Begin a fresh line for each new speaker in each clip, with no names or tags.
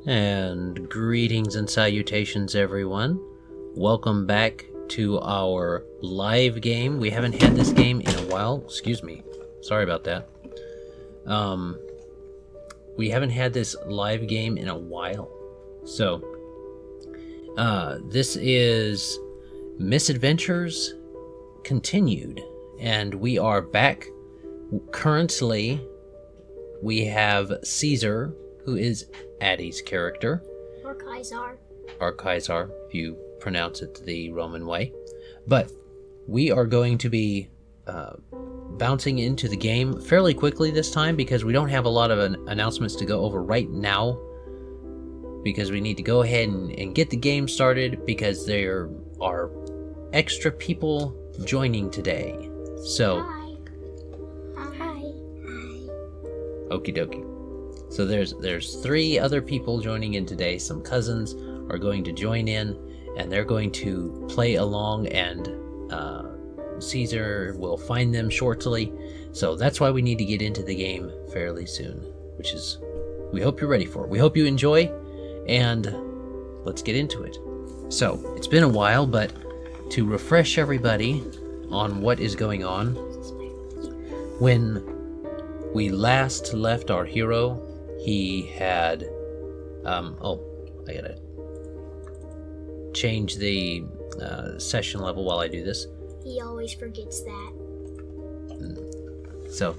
And greetings and salutations, everyone. Welcome back to our live game. We haven't had this game in a while. Excuse me. Sorry about that. We haven't had this live game in a while. So, this is Misadventures continued. And we are back. Currently, we have Caesar, who is Addie's character.
Or Kaisar.
Or Kaisar, if you pronounce it the Roman way. But we are going to be bouncing into the game fairly quickly this time because we don't have a lot of announcements to go over right now. Because we need to go ahead and get the game started because there are extra people joining today. So,
Hi. Hi.
okie dokie. So there's 3 other people joining in today. Some cousins are going to join in, and they're going to play along, and Caesar will find them shortly. So that's why we need to get into the game fairly soon, which is we hope you're ready for. We hope you enjoy, and let's get into it. So it's been a while, but to refresh everybody on what is going on, when we last left our hero, he had, I gotta change the session level while I do this.
He always forgets that.
So,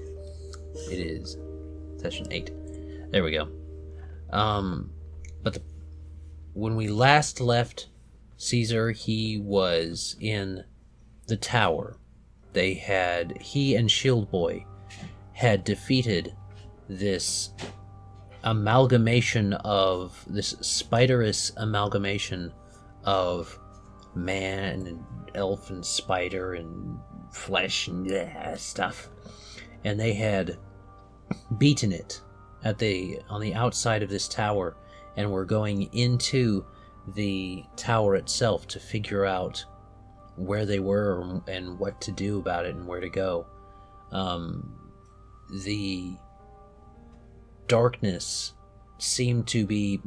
it is session 8. There we go. When we last left Caesar, he was in the tower. He and Shield Boy had defeated this spiderous amalgamation of man and elf and spider and flesh and stuff, and they had beaten it on the outside of this tower, and were going into the tower itself to figure out where they were and what to do about it and where to go. The darkness seemed to be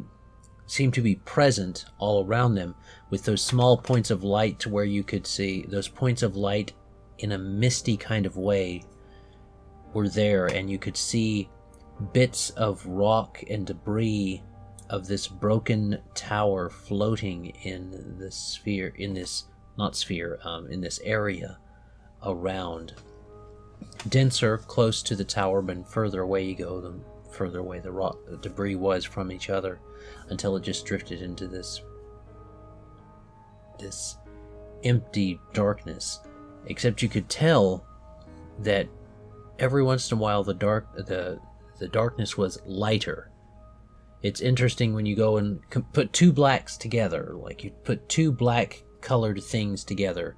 present all around them, with those small points of light to where you could see those points of light in a misty kind of way were there, and you could see bits of rock and debris of this broken tower floating in this area around. Denser close to the tower, but further away you go, the further away the debris was from each other, until it just drifted into this empty darkness. Except you could tell that every once in a while the darkness was lighter. It's interesting when you go and put 2 blacks together, like you put 2 black colored things together,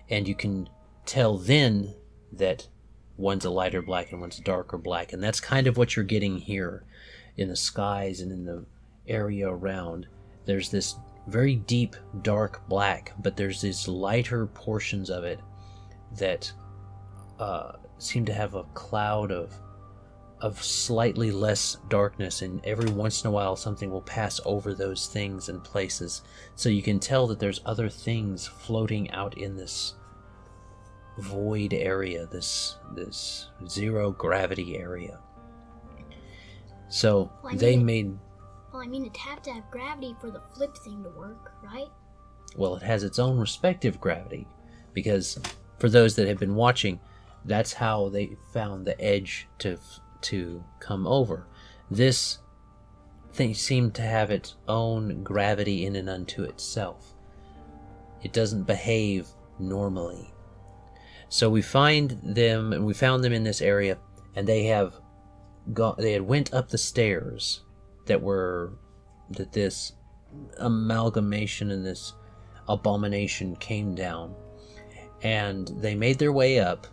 and you can tell then that one's a lighter black and one's a darker black. And that's kind of what you're getting here in the skies and in the area around. There's this very deep dark black, but there's these lighter portions of it that seem to have a cloud of slightly less darkness, and every once in a while something will pass over those things and places. So you can tell that there's other things floating out in this void area, this zero gravity area. So it'd
have to have gravity for the flip thing to work, right?
Well, it has its own respective gravity, because for those that have been watching, that's how they found the edge to come over. This thing seemed to have its own gravity in and unto itself. It doesn't behave normally. So we found them in this area, and they had went up the stairs that this amalgamation and this abomination came down, and they made their way up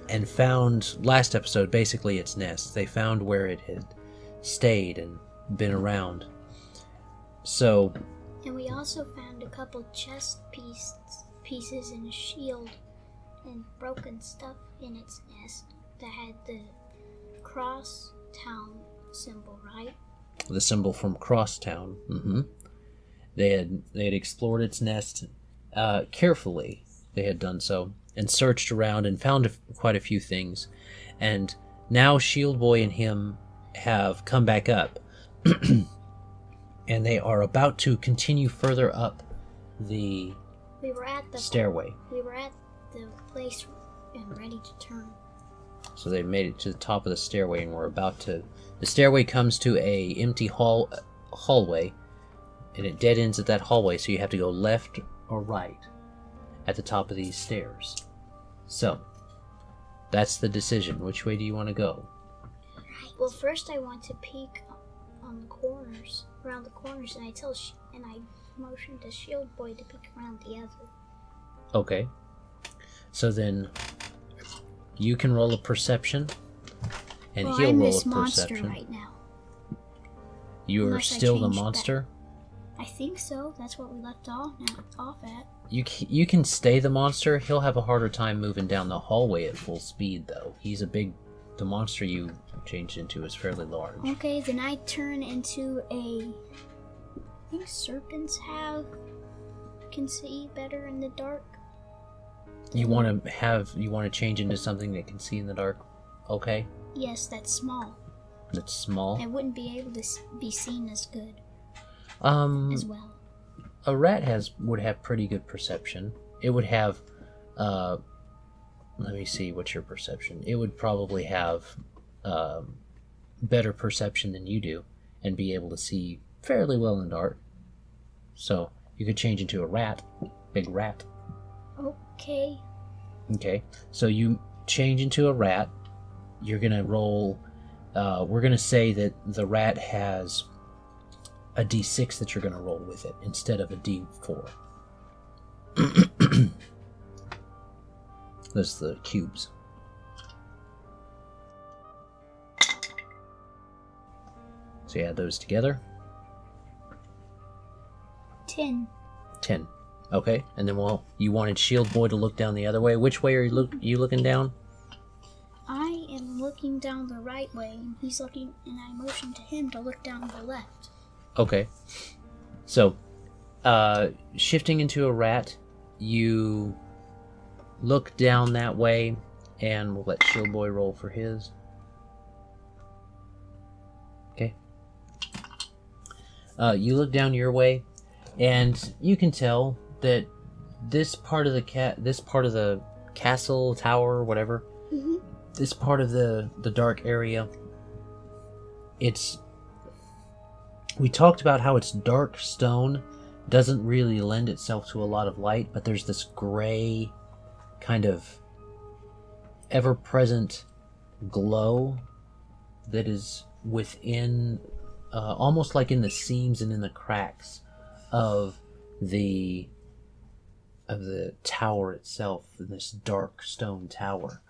and found, last episode, basically its nest. They found where it had stayed and been around. So,
and we also found a couple chest pieces and a shield and broken stuff in its nest that had the cross town symbol, right?
the symbol from Crosstown. They had explored its nest carefully. They had done so and searched around and found quite a few things. And now Shield Boy and him have come back up, and they are about to continue further up the stairway.
We were at the place and ready to turn.
So they made it to the top of the stairway, and we're about to... The stairway comes to a empty hallway, and it dead ends at that hallway, so you have to go left or right at the top of these stairs. So, that's the decision. Which way do you want to go?
Well, first I want to peek on the corners, around the corners, and I motion to Shield Boy to peek around the other.
Okay. So then, you can roll a perception, and he'll roll a perception.
I'm this monster right now.
You are still the monster?
I think so. That's what we left off at.
You can stay the monster. He'll have a harder time moving down the hallway at full speed, though. The monster you changed into is fairly large.
Okay, then I turn into I think serpents can see better in the dark.
You want to change into something that can see in the dark? Okay.
Yes, that's small.
That's small?
It wouldn't be able to be seen as good.
As
well.
A rat would have pretty good perception. It would have, let me see, what's your perception? It would probably have better perception than you do and be able to see fairly well in the dark. So you could change into a rat, big rat.
Okay.
Okay, so you change into a rat. You're going to roll, we're going to say that the rat has a d6 that you're going to roll with it instead of a d4. That's the cubes. So you add those together.
10.
10. Okay, and then you wanted Shield Boy to look down the other way. Which way are you looking down?
I am looking down the right way, and he's looking, and I motion to him to look down the left.
Okay. So, shifting into a rat, you look down that way, and we'll let Shield Boy roll for his. Okay. You look down your way, and you can tell that this part of the castle, tower, whatever, this part of the dark area, we talked about how it's dark stone, doesn't really lend itself to a lot of light, but there's this gray kind of ever-present glow that is within, almost like in the seams and in the cracks of the tower itself, this dark stone tower.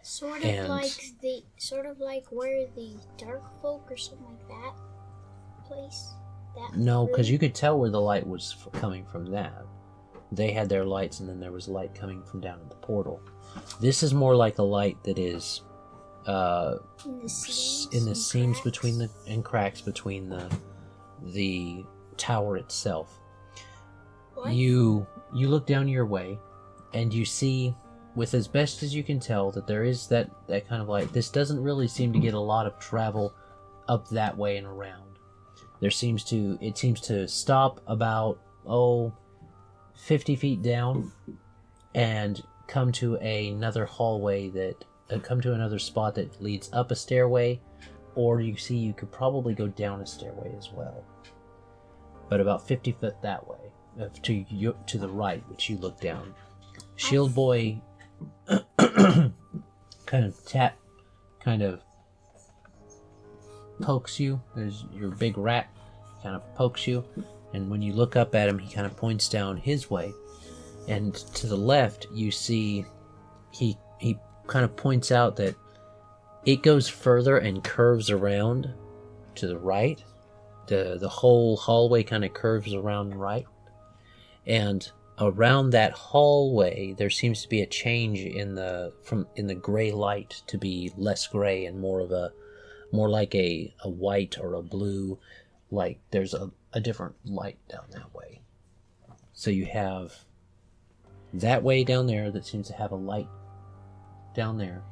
Sort of like where the dark folk or something like that place.
No, because you could tell where the light was coming from that. They had their lights, and then there was light coming from down in the portal. This is more like a light that is in the seams between and cracks between the tower itself.
What?
You look down your way, and you see, with as best as you can tell, that there is that kind of light. This doesn't really seem to get a lot of travel up that way and around. It seems to stop about 50 feet down and come to another hallway come to another spot that leads up a stairway, or you could probably go down a stairway as well. But about 50 foot that way, to the right, which you look down. Shield Boy kind of pokes you. There's your big rat kind of pokes you, and when you look up at him, he kind of points down his way, and to the left you see he kind of points out that it goes further and curves around to the right. The whole hallway kind of curves around right, and around that hallway there seems to be a change in the gray light to be less gray and more of more like a white or a blue, like there's a different light down that way. So you have that way down there that seems to have a light down there,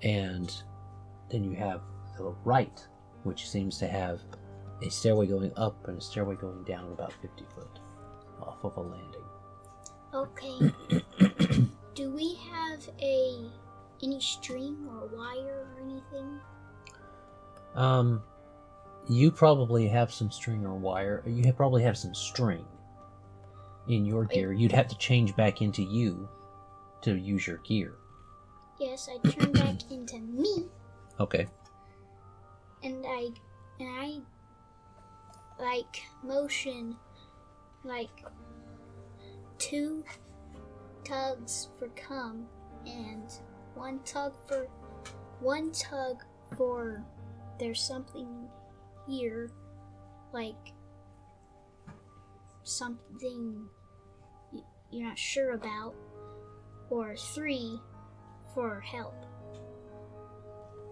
and then you have the right, which seems to have a stairway going up and a stairway going down about 50 foot off of a landing.
Okay. Do we have any string or wire or anything?
You probably have some string or wire. You probably have some string in your gear. You'd have to change back into you to use your gear.
Yes, I turn back into me.
Okay.
And I like motion like 2 tugs for come and one tug for there's something here, like something you're not sure about, or 3 for help.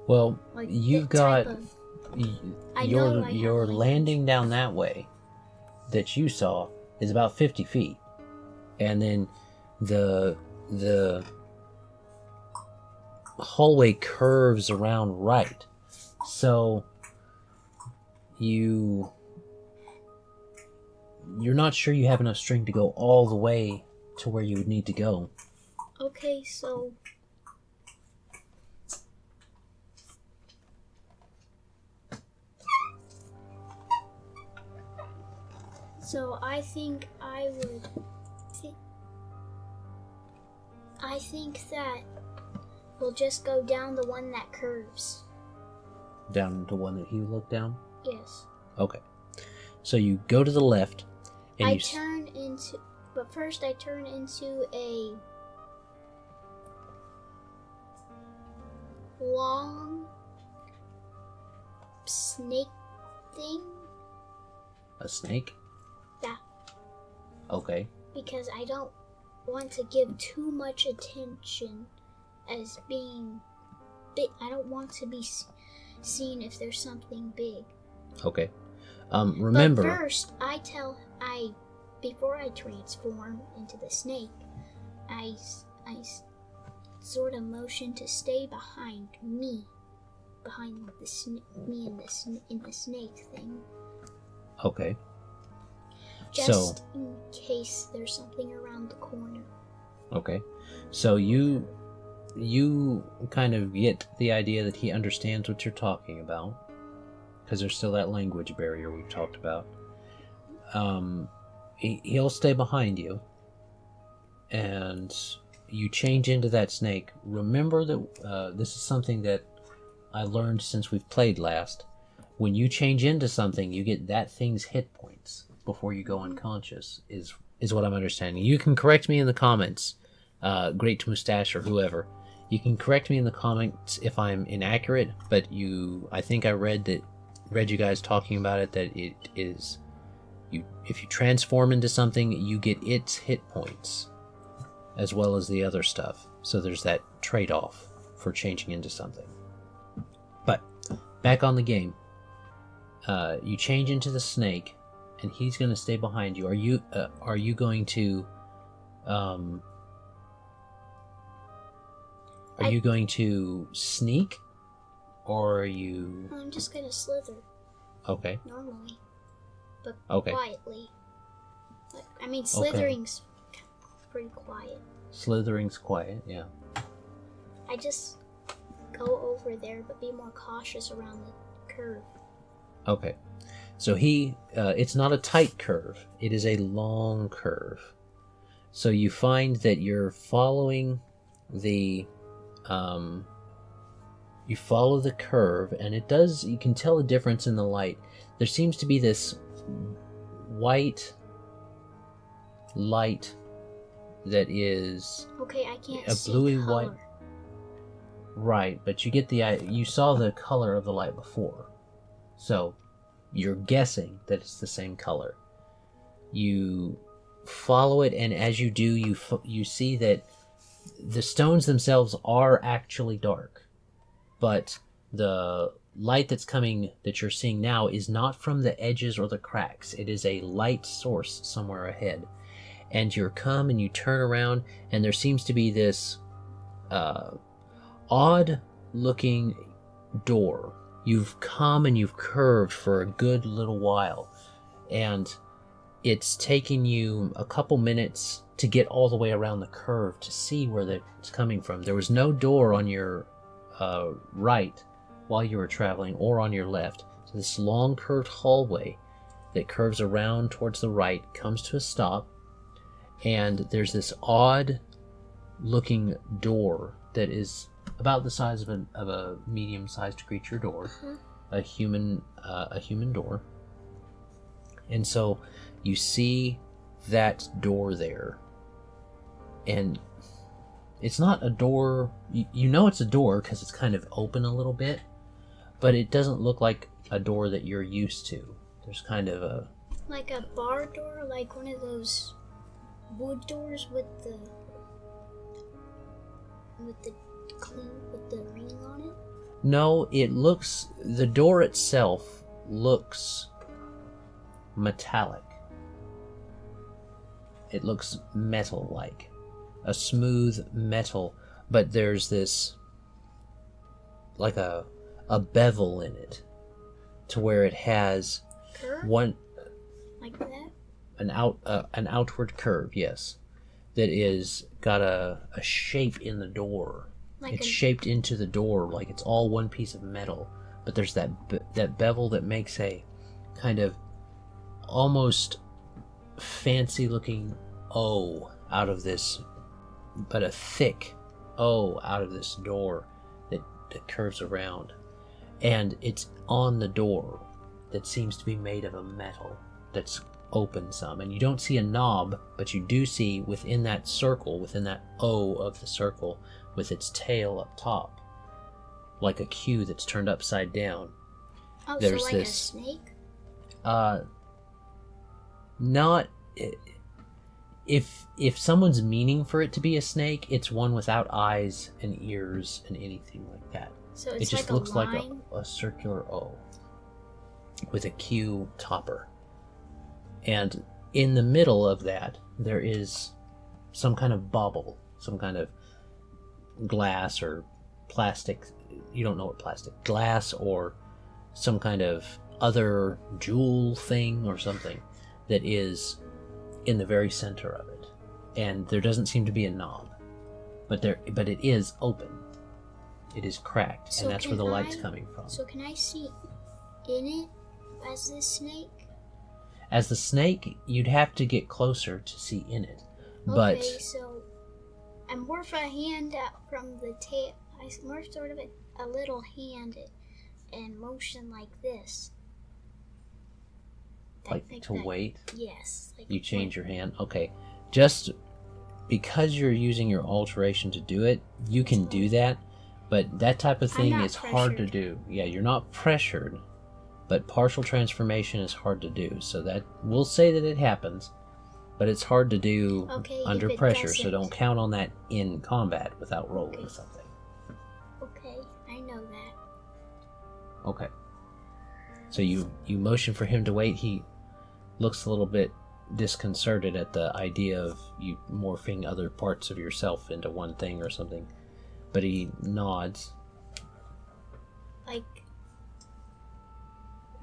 Well,
Like
you've got your
language.
landing down that way that you saw is about 50 feet, and then the hallway curves around right, so you're not sure you have enough string to go all the way to where you would need to go.
Okay, so I think that we'll just go down the one that curves.
Down to one that you look down?
Yes.
Okay. So you go to the left, and
but first I turn into a long snake thing.
A snake?
Yeah.
Okay.
Because I don't want to give too much attention as being big. I don't want to be seen if there's something big.
Okay. Remember.
But first, before I transform into the snake, I sort of motion to stay behind me, behind me in the snake thing.
Okay.
Just in case there's something around the corner.
Okay. So you kind of get the idea that he understands what you're talking about, because there's still that language barrier we've talked about. He'll stay behind you, and you change into that snake. Remember that this is something that I learned since we've played last. When you change into something, you get that thing's hit points before you go unconscious, is what I'm understanding. You can correct me in the comments, Great Mustache or whoever. You can correct me in the comments if I'm inaccurate, but I think I read you guys talking about it, that it is, if you transform into something, you get its hit points as well as the other stuff. So there's that trade-off for changing into something. But back on the game, you change into the snake, and he's going to stay behind you. Are you going to you going to sneak, or are you?
I'm just gonna slither.
Okay.
Normally, but
okay.
Quietly. Slithering's pretty quiet.
Slithering's quiet, yeah.
I just go over there, but be more cautious around the curve.
Okay. So it's not a tight curve. It is a long curve. So you find that you're following the curve, and you can tell a difference in the light. There seems to be this white light that is
I can't
a
see
bluey
color.
white. Right, but you saw the color of the light before. So you're guessing that it's the same color. You follow it, and as you do, you see that the stones themselves are actually dark, but the light that you're seeing now is not from the edges or the cracks. It is a light source somewhere ahead. And you come and you turn around, and there seems to be this odd looking door. You've come and you've curved for a good little while, and it's taking you a couple minutes to get all the way around the curve to see where it's coming from. There was no door on your right while you were traveling, or on your left. So this long curved hallway that curves around towards the right comes to a stop, and there's this odd looking door that is about the size of a medium-sized creature door, a human door. And so you see that door there, and it's not a door. You know it's a door because it's kind of open a little bit, but it doesn't look like a door that you're used to. There's kind of a...
Like a bar door, like one of those wood doors with the ring on it?
No, the door itself looks metallic. It looks metal-like. A smooth metal, but there's this, like a bevel in it, to where it has
Curve?
one...
Like that?
An outward curve, yes. That is got a shape in the door.
Like
it's shaped into the door like it's all one piece of metal, but there's that bevel that makes a kind of almost fancy looking O out of this, but a thick O out of this door that curves around, and it's on the door that seems to be made of a metal that's open some, and you don't see a knob, but you do see within that circle, within that O of the circle, with its tail up top, like a Q that's turned upside down.
Oh, there's so like a snake?
Not... If someone's meaning for it to be a snake, it's one without eyes and ears and anything like that.
So it's
it just
like
looks
a
like
line?
a circular O with a Q topper. And in the middle of that, there is some kind of bauble, some kind of glass or plastic. You don't know what plastic. Glass or some kind of other jewel thing or something that is in the very center of it. And there doesn't seem to be a knob, but it is open. It is cracked,
So
and that's where the light's coming from.
So can I see in it as this snake?
As the snake, you'd have to get closer to see in it. But
Okay, so I morph a hand out from the tail. I morph sort of a little hand and motion like this.
like to
that.
wait,
Yes. Like
you change your hand. Okay, just because you're using your alteration to do it, you can do that. But that type of thing is hard to do. Yeah, you're not pressured, but partial transformation is hard to do. So that we'll say that it happens, but it's hard to do under pressure. So don't count on that in combat without rolling something.
Okay, I know that.
Okay. So you motion for him to wait. He looks a little bit disconcerted at the idea of you morphing other parts of yourself into one thing or something. But he nods.
Like...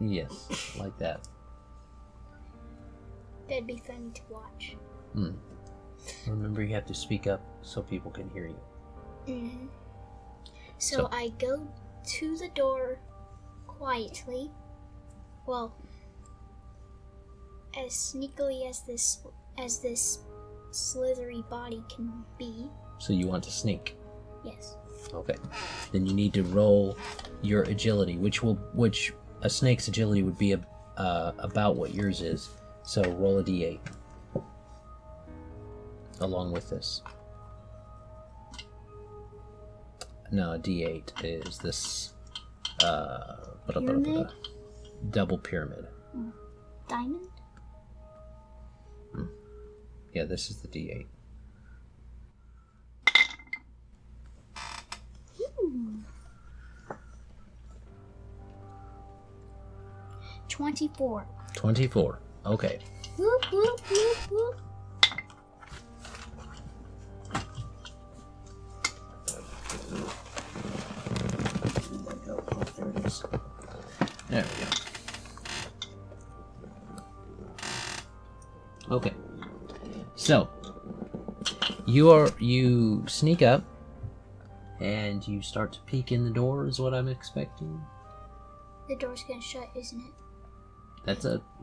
Yes, like that.
That'd be fun to watch.
Remember, you have to speak up so people can hear you.
Mm-hmm. So I go to the door quietly. Well, as sneakily as this slithery body can be.
So you want to sneak?
Yes.
Okay. Then you need to roll your agility, which a snake's agility would be about what yours is. So roll a d8 along with this. No, a d8 is this
Pyramid?
Double pyramid.
Diamond?
Yeah, this is the d8.
24.
24. Okay.
Whoop, whoop, whoop, whoop.
There it is. There we go. Okay. So, you sneak up and you start to peek in the door is what I'm expecting.
The door's gonna shut, isn't it?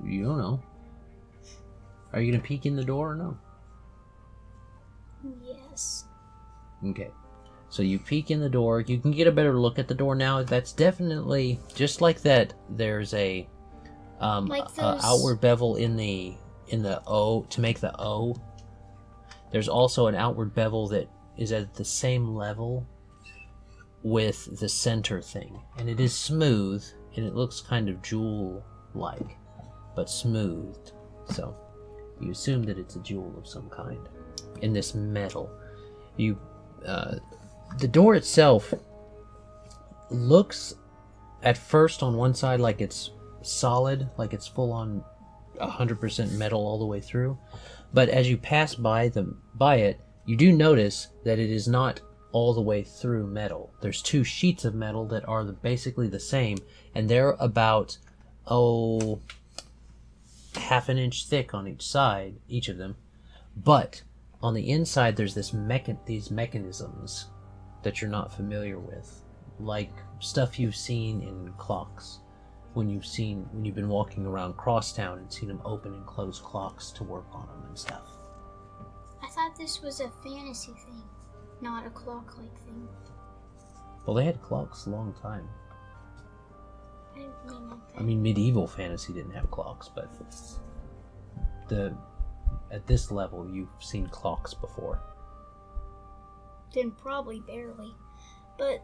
You don't know. Are you gonna peek in the door or no?
Yes.
Okay. So you peek in the door. You can get a better look at the door now. That's definitely just like that. There's a outward bevel in the O to make the O. There's also an outward bevel that is at the same level with the center thing, and it is smooth and it looks kind of jewel-like, but smoothed. So you assume that it's a jewel of some kind in this metal. The door itself looks at first on one side like it's solid, like it's full on 100% metal all the way through. But as you pass by it, you do notice that it is not all the way through metal. There's two sheets of metal that are basically the same, and they're about half an inch thick on each side, each of them. But on the inside, there's these mechanisms that you're not familiar with, like stuff you've seen in clocks when you've been walking around Crosstown and seen them open and close clocks to work on them and stuff.
I thought this was a fantasy thing, not a clock-like thing.
Well, they had clocks a long time.
I didn't mean like that.
I mean, medieval fantasy didn't have clocks, but at this level, you've seen clocks before.
Then probably barely, but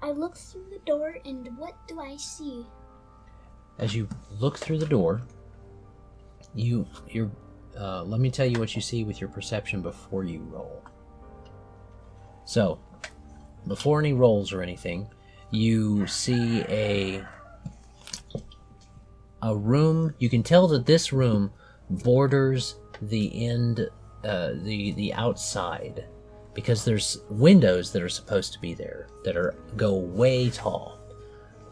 I look through the door, and what do I see?
As you look through the door, let me tell you what you see with your perception before you roll. So, before any rolls or anything, you see a room. You can tell that this room borders the end, the outside, because there's windows that are supposed to be there that go way tall.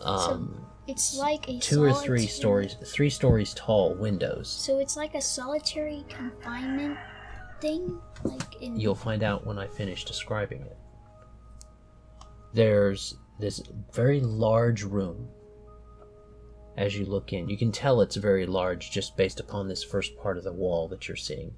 So it's like a
2 or 3 stories, 3 stories tall windows.
So it's like a solitary confinement thing,
You'll find out when I finish describing it. There's this very large room. As you look in, you can tell it's very large just based upon this first part of the wall that you're seeing.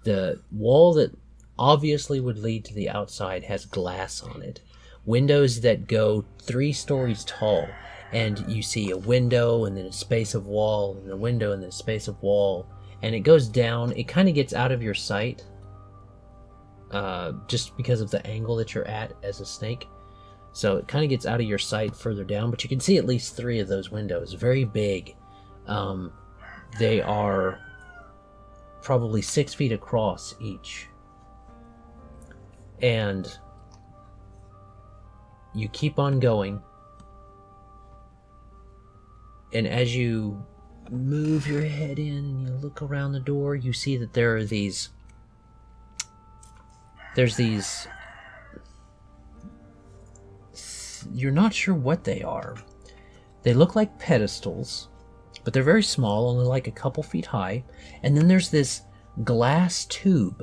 The wall that obviously would lead to the outside has glass on it. Windows that go 3 stories tall, and you see a window and then a space of wall and a window and then a space of wall, and it goes down. It kind of gets out of your sight just because of the angle that you're at as a snake. So it kind of gets out of your sight further down, but you can see at least 3 of those windows, very big. They are probably 6 feet across each. And you keep on going. And as you move your head in and you look around the door, you see that there's these you're not sure what they are. They look like pedestals, but they're very small, only like a couple feet high. And then there's this glass tube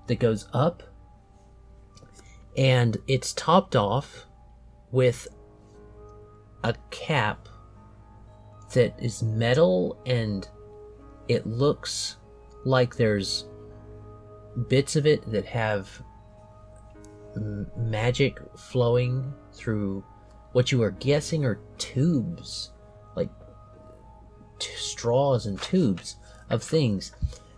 that goes up, and it's topped off with a cap that is metal, and it looks like there's bits of it that have magic flowing through what you are guessing are tubes, like straws and tubes of things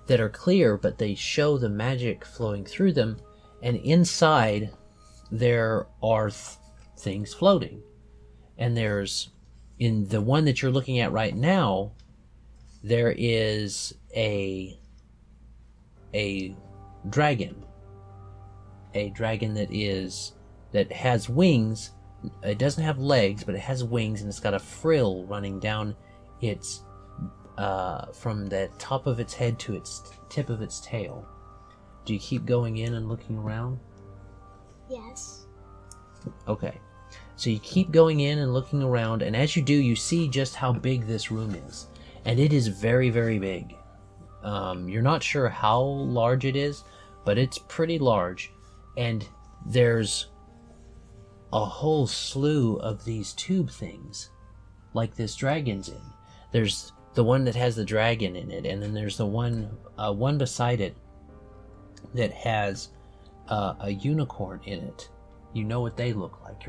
that are clear, but they show the magic flowing through them. And inside there are things floating. And there's, in the one that you're looking at right now, there is a dragon. A dragon that has wings, It doesn't have legs, but it has wings, and it's got a frill running down its from the top of its head to its tip of its tail. Do you keep going in and looking around?
Yes.
Okay. So you keep going in and looking around, and as you do, you see just how big this room is. And it is very, very big. You're not sure how large it is, but it's pretty large. And there's a whole slew of these tube things, like this dragon's in. There's the one that has the dragon in it, and then there's the one beside it that has a unicorn in it. You know what they look like.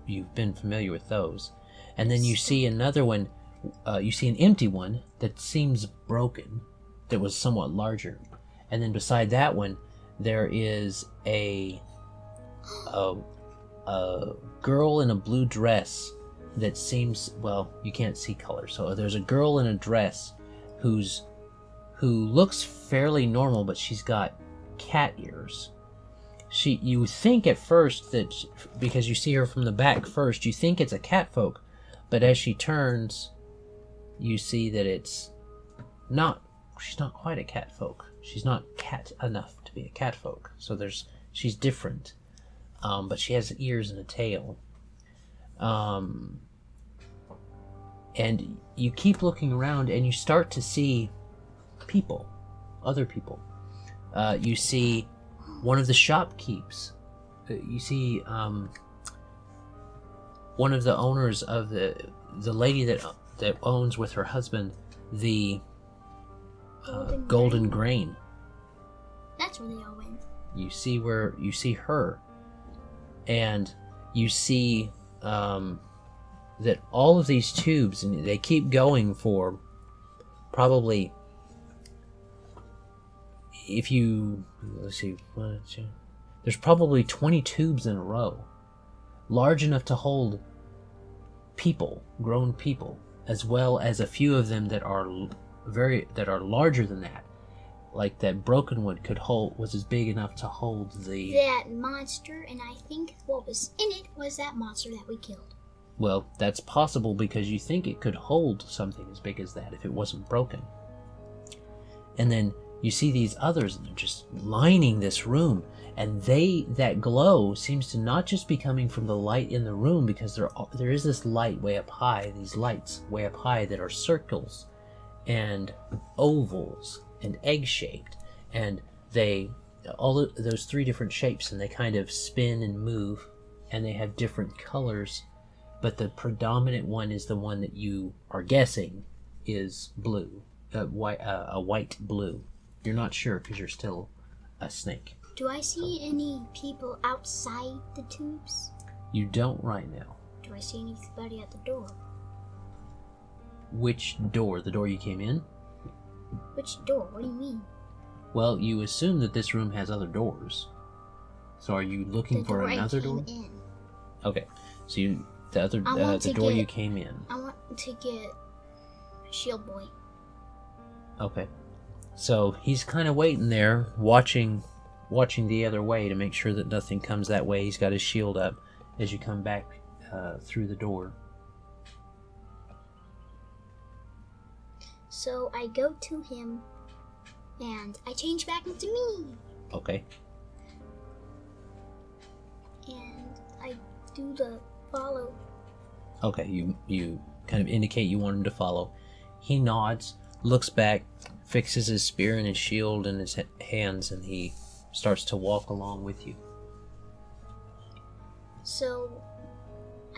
You've been familiar with those. And then you see another one. You see an empty one that seems broken, that was somewhat larger. And then beside that one, there is a girl in a blue dress that seems, well, you can't see color. So there's a girl in a dress who looks fairly normal, but she's got cat ears. You think at first that, because you see her from the back first, you think it's a catfolk, but as she turns, you see that she's not quite a catfolk. She's not cat enough to be a catfolk. So she's different. But she has ears and a tail. And you keep looking around, and you start to see people, other people. You see one of the shopkeepers. You see one of the owners of the lady that owns with her husband the Golden Grain.
That's where they all went.
You see her, and you see that all of these tubes, and they keep going for probably, there's probably 20 tubes in a row, large enough to hold people, grown people, as well as a few of them that are larger than that. Like that broken one was as big enough to hold
that monster, and I think what was in it was that monster that we killed.
Well, that's possible, because you think it could hold something as big as that if it wasn't broken. And then you see these others, and they're just lining this room, and that glow seems to not just be coming from the light in the room, because there is this light way up high, these lights way up high that are circles and ovals and egg-shaped, and those three different shapes, and they kind of spin and move, and they have different colors, but the predominant one is the one that you are guessing is blue, a white blue. You're not sure because you're still a snake.
Do I see any people outside the tubes?
You don't right now.
Do I see anybody at the door?
Which door? The door you came in?
Which door? What do you mean?
Well, you assume that this room has other doors. So are you looking for another door?
In.
Okay. So the door you came in.
I want to get Shield Boy.
Okay. So he's kind of waiting there, watching the other way to make sure that nothing comes that way. He's got his shield up as you come back through the door.
So I go to him, and I change back into me.
Okay.
And I do the follow.
Okay, you kind of indicate you want him to follow. He nods, looks back, fixes his spear and his shield in his hands, and he starts to walk along with you.
So,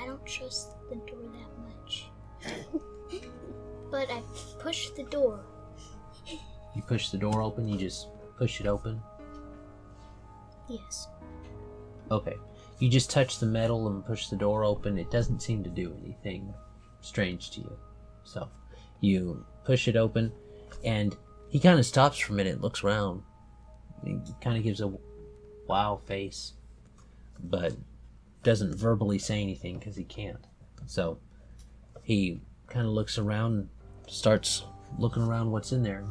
I don't trust the door that much. But I push the door.
You push the door open? You just push it open?
Yes.
Okay. You just touch the metal and push the door open. It doesn't seem to do anything strange to you. So, you push it open, and he kind of stops for a minute, looks around. He kind of gives a wow face, but doesn't verbally say anything because he can't. So, he kind of looks around, starts looking around what's in there.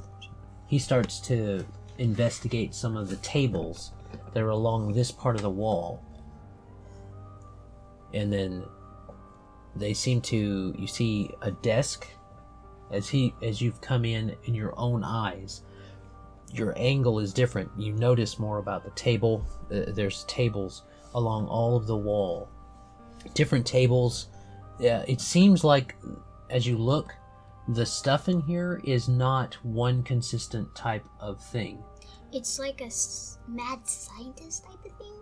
He starts to investigate some of the tables that are along this part of the wall. and then they seem to. You see a desk as you've come in your own eyes. Your angle is different. You notice more about the table. There's tables along all of the wall. Different tables. It seems like, as you look, the stuff in here is not one consistent type of thing.
It's like a mad scientist type of thing?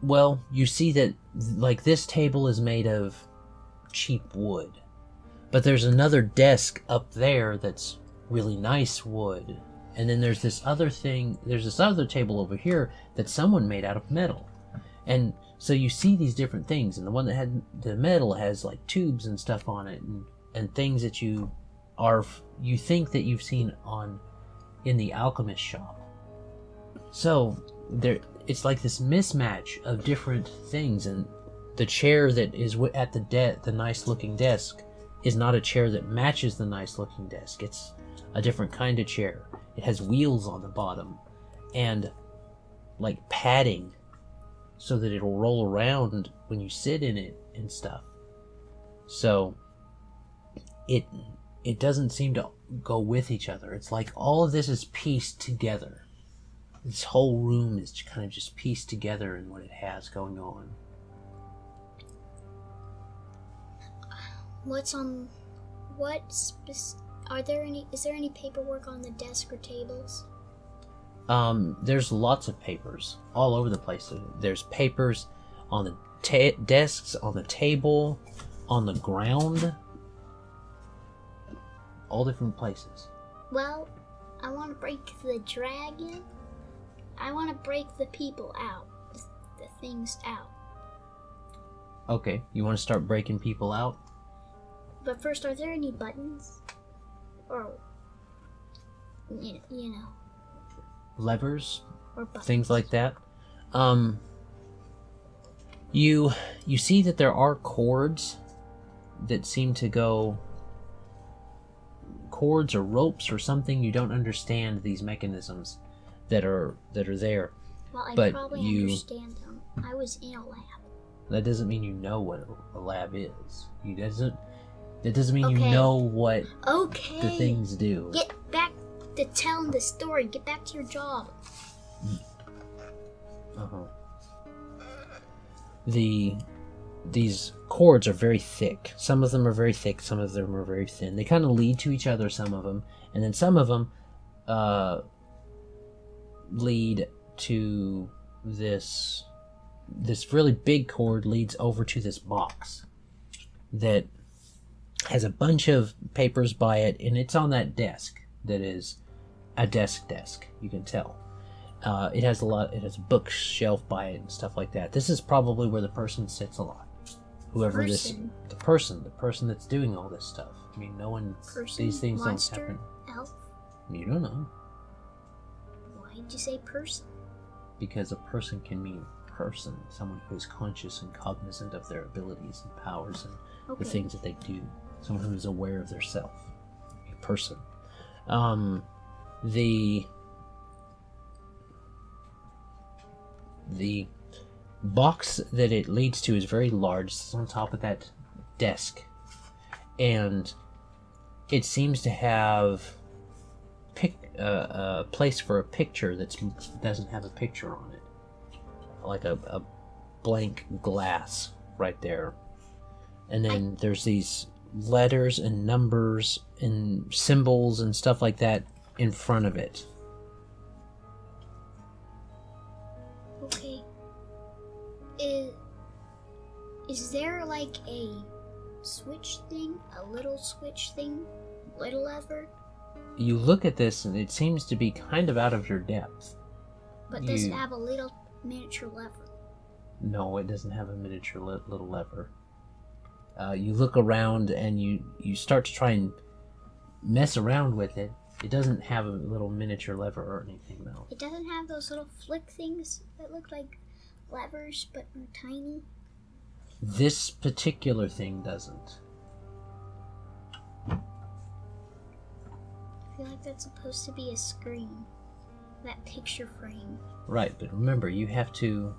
Well, you see that, like, this table is made of cheap wood. But there's another desk up there that's really nice wood. And then there's this other table over here that someone made out of metal. And so you see these different things, and the one that had the metal has like tubes and stuff on it, and things that you think that you've seen in the alchemist shop. So it's like this mismatch of different things, and the chair that is at the nice looking desk is not a chair that matches the nice looking desk. It's a different kind of chair. It has wheels on the bottom and like padding so that it'll roll around when you sit in it and stuff. So it doesn't seem to go with each other. It's like all of this is pieced together. This whole room is kind of just pieced together in what it has going on.
Is there any paperwork on the desk or tables?
There's lots of papers all over the place. There's papers on the desks, on the table, on the ground, all different places.
Well, I want to break the dragon. I want to break the people out, the things out.
Okay, you want to start breaking people out?
But first, are there any buttons? Or, you know.
Levers?
Or buttons.
Things like that. You see that there are cords that seem to go... cords or ropes or something. You don't understand these mechanisms that are there.
Well, I
but
probably understand them. I was in a lab.
That doesn't mean you know what a lab is. That doesn't mean you know what the things do.
Get back to telling the story. Get back to your job.
These cords are very thick. Some of them are very thick. Some of them are very thin. They kind of lead to each other, some of them. And then some of them lead to this really big cord leads over to this box that has a bunch of papers by it, and it's on that desk that is a desk. You can tell. It has a bookshelf by it and stuff like that. This is probably where the person sits a lot. Whoever the person that's doing all this stuff. I mean, no one. These things
monster,
don't happen.
Elf?
You don't know.
Why did you say person?
Because a person can mean person, someone who is conscious and cognizant of their abilities and powers and the things that they do. Someone who is aware of their self. A person. The box that it leads to is very large. It's on top of that desk. And it seems to have a place for a picture that doesn't have a picture on it. Like a blank glass right there. And then there's these letters and numbers and symbols and stuff like that in front of it.
Okay. Is there like a switch thing? A little switch thing? Little lever?
You look at this and it seems to be kind of out of your depth.
But does it have a little miniature lever?
No, it doesn't have a miniature little lever. You look around and you start to try and mess around with it. It doesn't have a little miniature lever or anything, though.
It doesn't have those little flick things that look like levers but are tiny?
This particular thing doesn't.
I feel like that's supposed to be a screen. That picture frame.
Right, but remember, you have to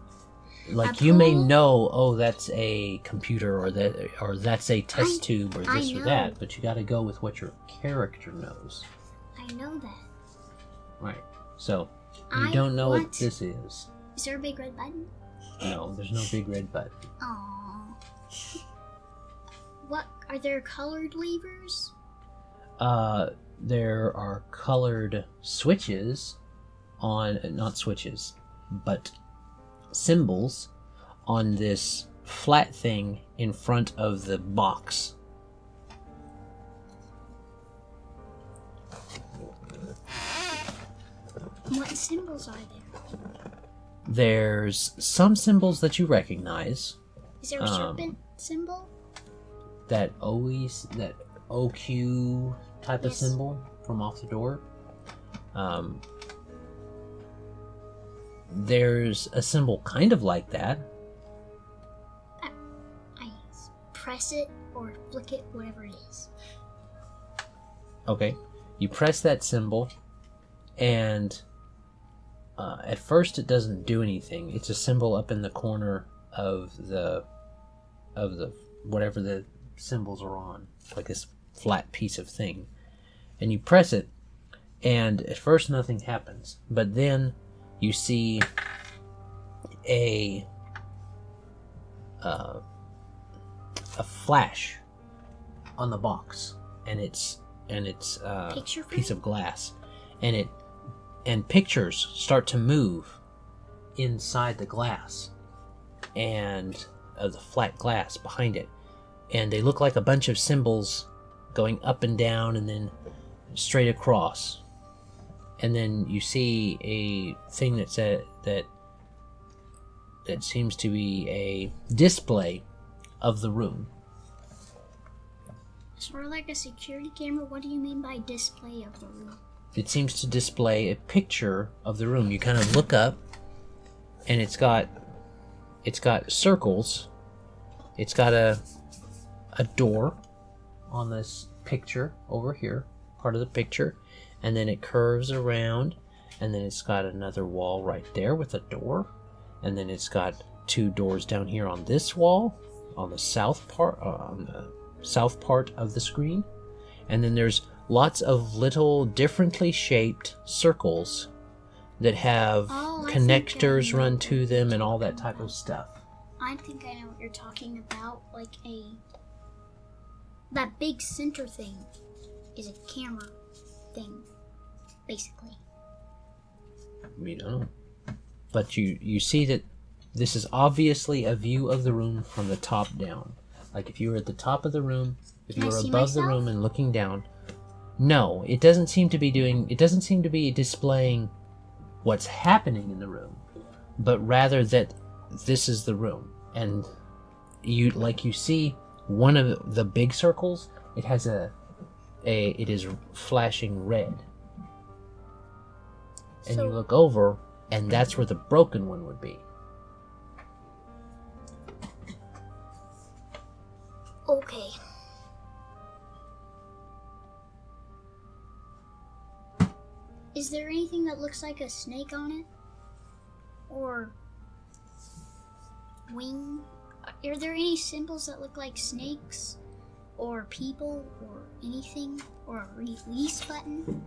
Like, you may know, oh, that's a computer, or that's a test tube, or this or that, but you got to go with what your character knows.
I know that.
Right. So, you don't know what this is.
Is there a big red button?
No, there's no big red button.
Aww. What, are there colored levers?
There are colored switches on, not switches, but symbols on this flat thing in front of the box.
What symbols are there?
There's some symbols that you recognize.
Is there a serpent symbol?
That OQ type of symbol from off the door. There's a symbol kind of like that.
I press it or flick it, whatever it is.
Okay. You press that symbol, and at first it doesn't do anything. It's a symbol up in the corner of the whatever the symbols are on, like this flat piece of thing. And you press it, and at first nothing happens, but then you see a flash on the box, and it's a piece of glass, and pictures start to move inside the glass and of the flat glass behind it, and they look like a bunch of symbols going up and down and then straight across. And then you see a thing that seems to be a display of the room.
Sort of like a security camera. What do you mean by display of the room?
It seems to display a picture of the room. You kind of look up, and it's got circles. It's got a door on this picture over here, part of the picture, and then it curves around, and then it's got another wall right there with a door, and then it's got two doors down here on this wall, on the south part of the screen, and then there's lots of little differently shaped circles that have connectors run to them and all that type of stuff.
I think I know what you're talking about. Like that big center thing is a camera thing, basically.
We don't know. But you see that this is obviously a view of the room from the top down. Like if you were at the top of the room, if you were above the room and looking down. No, it doesn't seem to be displaying what's happening in the room, but rather that this is the room. And you see one of the big circles, it has it is flashing red. And you look over, and that's where the broken one would be.
Okay. Is there anything that looks like a snake on it? Or wing? Are there any symbols that look like snakes? Or people? Or anything? Or a release button?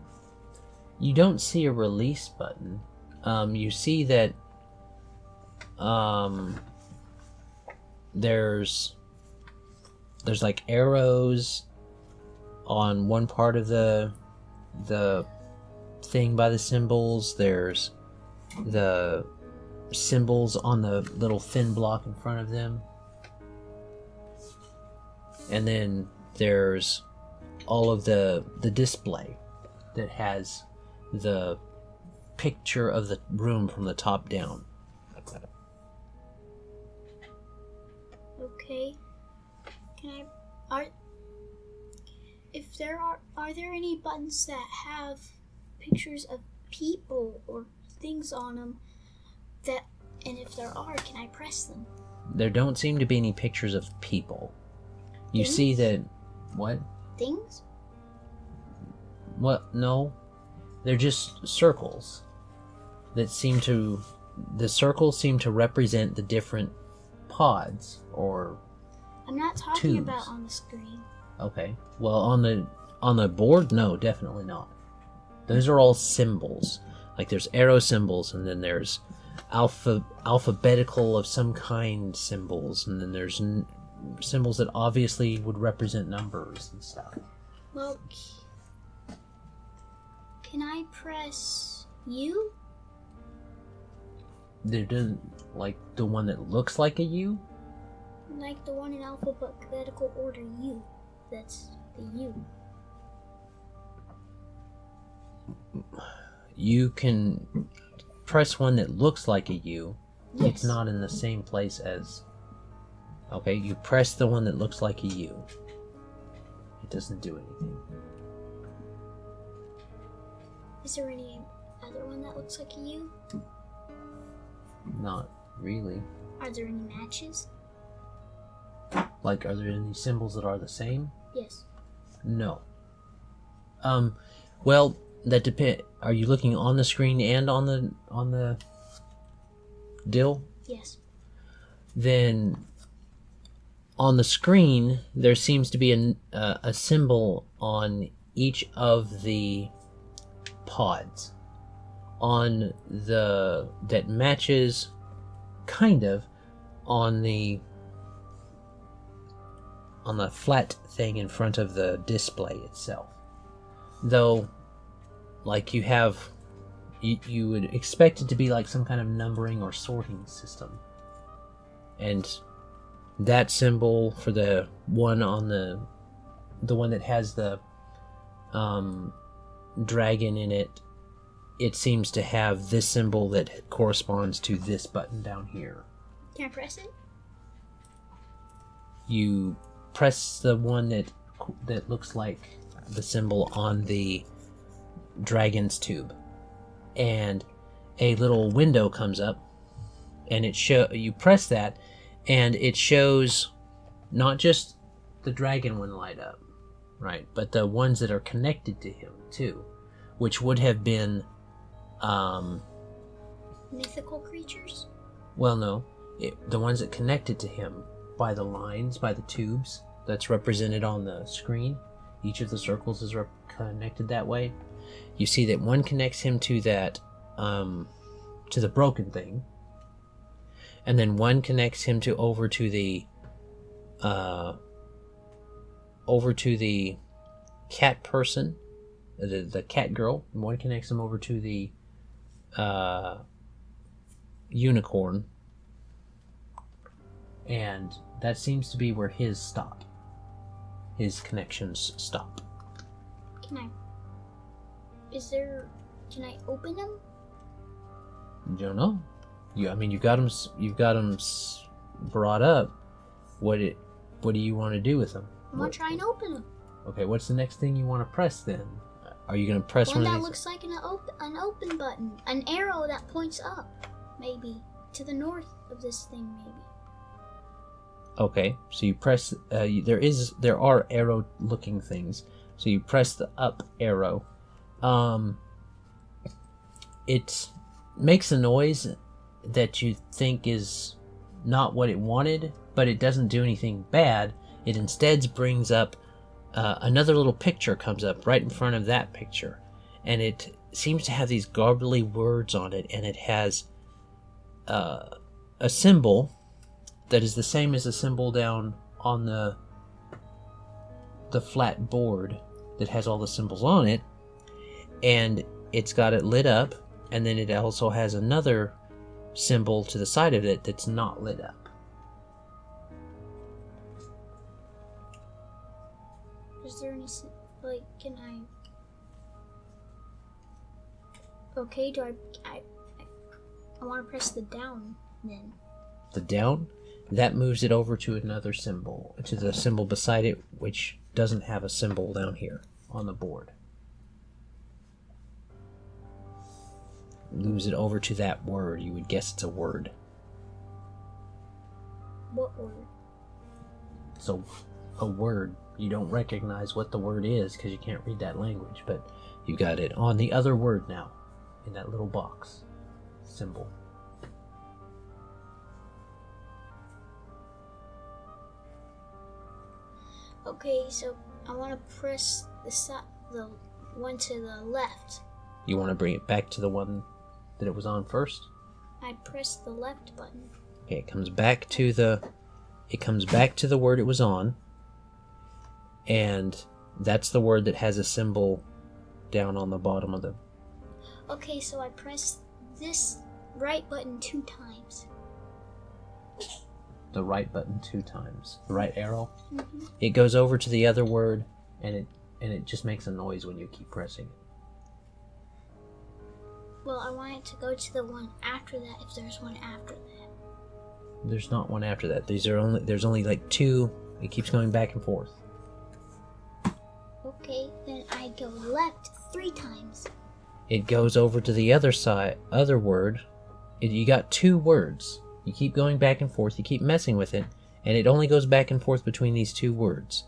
You don't see a release button. You see that there's like arrows on one part of the thing by the symbols. There's the symbols on the little thin block in front of them. And then there's all of the display that has the picture of the room from the top down.
Okay. Are there any buttons that have pictures of people or things on them and if there are, can I press them?
There don't seem to be any pictures of people. You see that... What?
Things?
What? No. They're just circles that seem to the circles seem to represent the different pods or
I'm not talking
tubes.
about on the screen.
Okay. Well, on the board, no, definitely not. Those are all symbols. Like there's arrow symbols, and then there's alphabetical of some kind symbols, and then there's symbols that obviously would represent numbers and stuff.
Well, can I press U?
There doesn't, like the one that looks like a U?
Like the one in alphabetical order U. That's the U.
You can press one that looks like a U.
Yes.
It's not in the same place as... Okay, you press the one that looks like a U. It doesn't do anything.
Is there any other one that looks like a U?
Not really.
Are there any matches?
Like, are there any symbols that are the same?
Yes.
No. Well, that depends. Are you looking on the screen and on the dill?
Yes.
Then on the screen there seems to be a symbol on each of the pods that matches kind of on the flat thing in front of the display itself. Though, like you would expect it to be like some kind of numbering or sorting system. And that symbol for the one on the one that has the dragon in it, it seems to have this symbol that corresponds to this button down here.
Can I press it?
You press the one that looks like the symbol on the dragon's tube, and a little window comes up, and you press that, and it shows not just the dragon one light up, right, but the ones that are connected to him too, which would have been
mythical creatures?
Well, no, the ones that connected to him by the lines, by the tubes that's represented on the screen. Each of the circles is connected that way. You see that one connects him to that, to the broken thing, and then one connects him over to the cat person, the cat girl. And one connects him over to the unicorn, and that seems to be where his connections stop.
Can I open them?
Don't know. You've got them brought up. What do you want to do with them?
I'm gonna try and open them.
Okay, what's the next thing you want to press then? Are you gonna press one
that
of these?
looks like an open button, an arrow that points up, maybe to the north of this thing, maybe.
Okay, so you press. There are arrow-looking things. So you press the up arrow. It makes a noise that you think is not what it wanted, but it doesn't do anything bad. It instead brings up another little picture comes up right in front of that picture, and it seems to have these garbly words on it, and it has a symbol that is the same as the symbol down on the flat board that has all the symbols on it, and it's got it lit up, and then it also has another symbol to the side of it that's not lit up.
Is there any, can I... Okay, I want to press the down, then.
The down? That moves it over to another symbol, to the symbol beside it, which doesn't have a symbol down here on the board. Moves it over to that word. You would guess it's a word.
What word?
So, a word. You don't recognize what the word is because you can't read that language, but you got it on the other word now, in that little box symbol.
Okay, so I want to press the one to the left.
You want to bring it back to the one that it was on first?
I pressed the left button.
Okay, it comes back to the word it was on, and that's the word that has a symbol down on the bottom of the...
Okay, so I pressed this right button 2 times.
The right button 2 times. The right arrow.
Mm-hmm.
It goes over to the other word, and it just makes a noise when you keep pressing it.
Well, I want it to go to the one after that, if there's one after that.
There's not one after that. There's only like 2. It keeps going back and forth.
Okay, then I go left 3 times.
It goes over to the other word. You got 2 words. You keep going back and forth, you keep messing with it, and it only goes back and forth between these 2 words.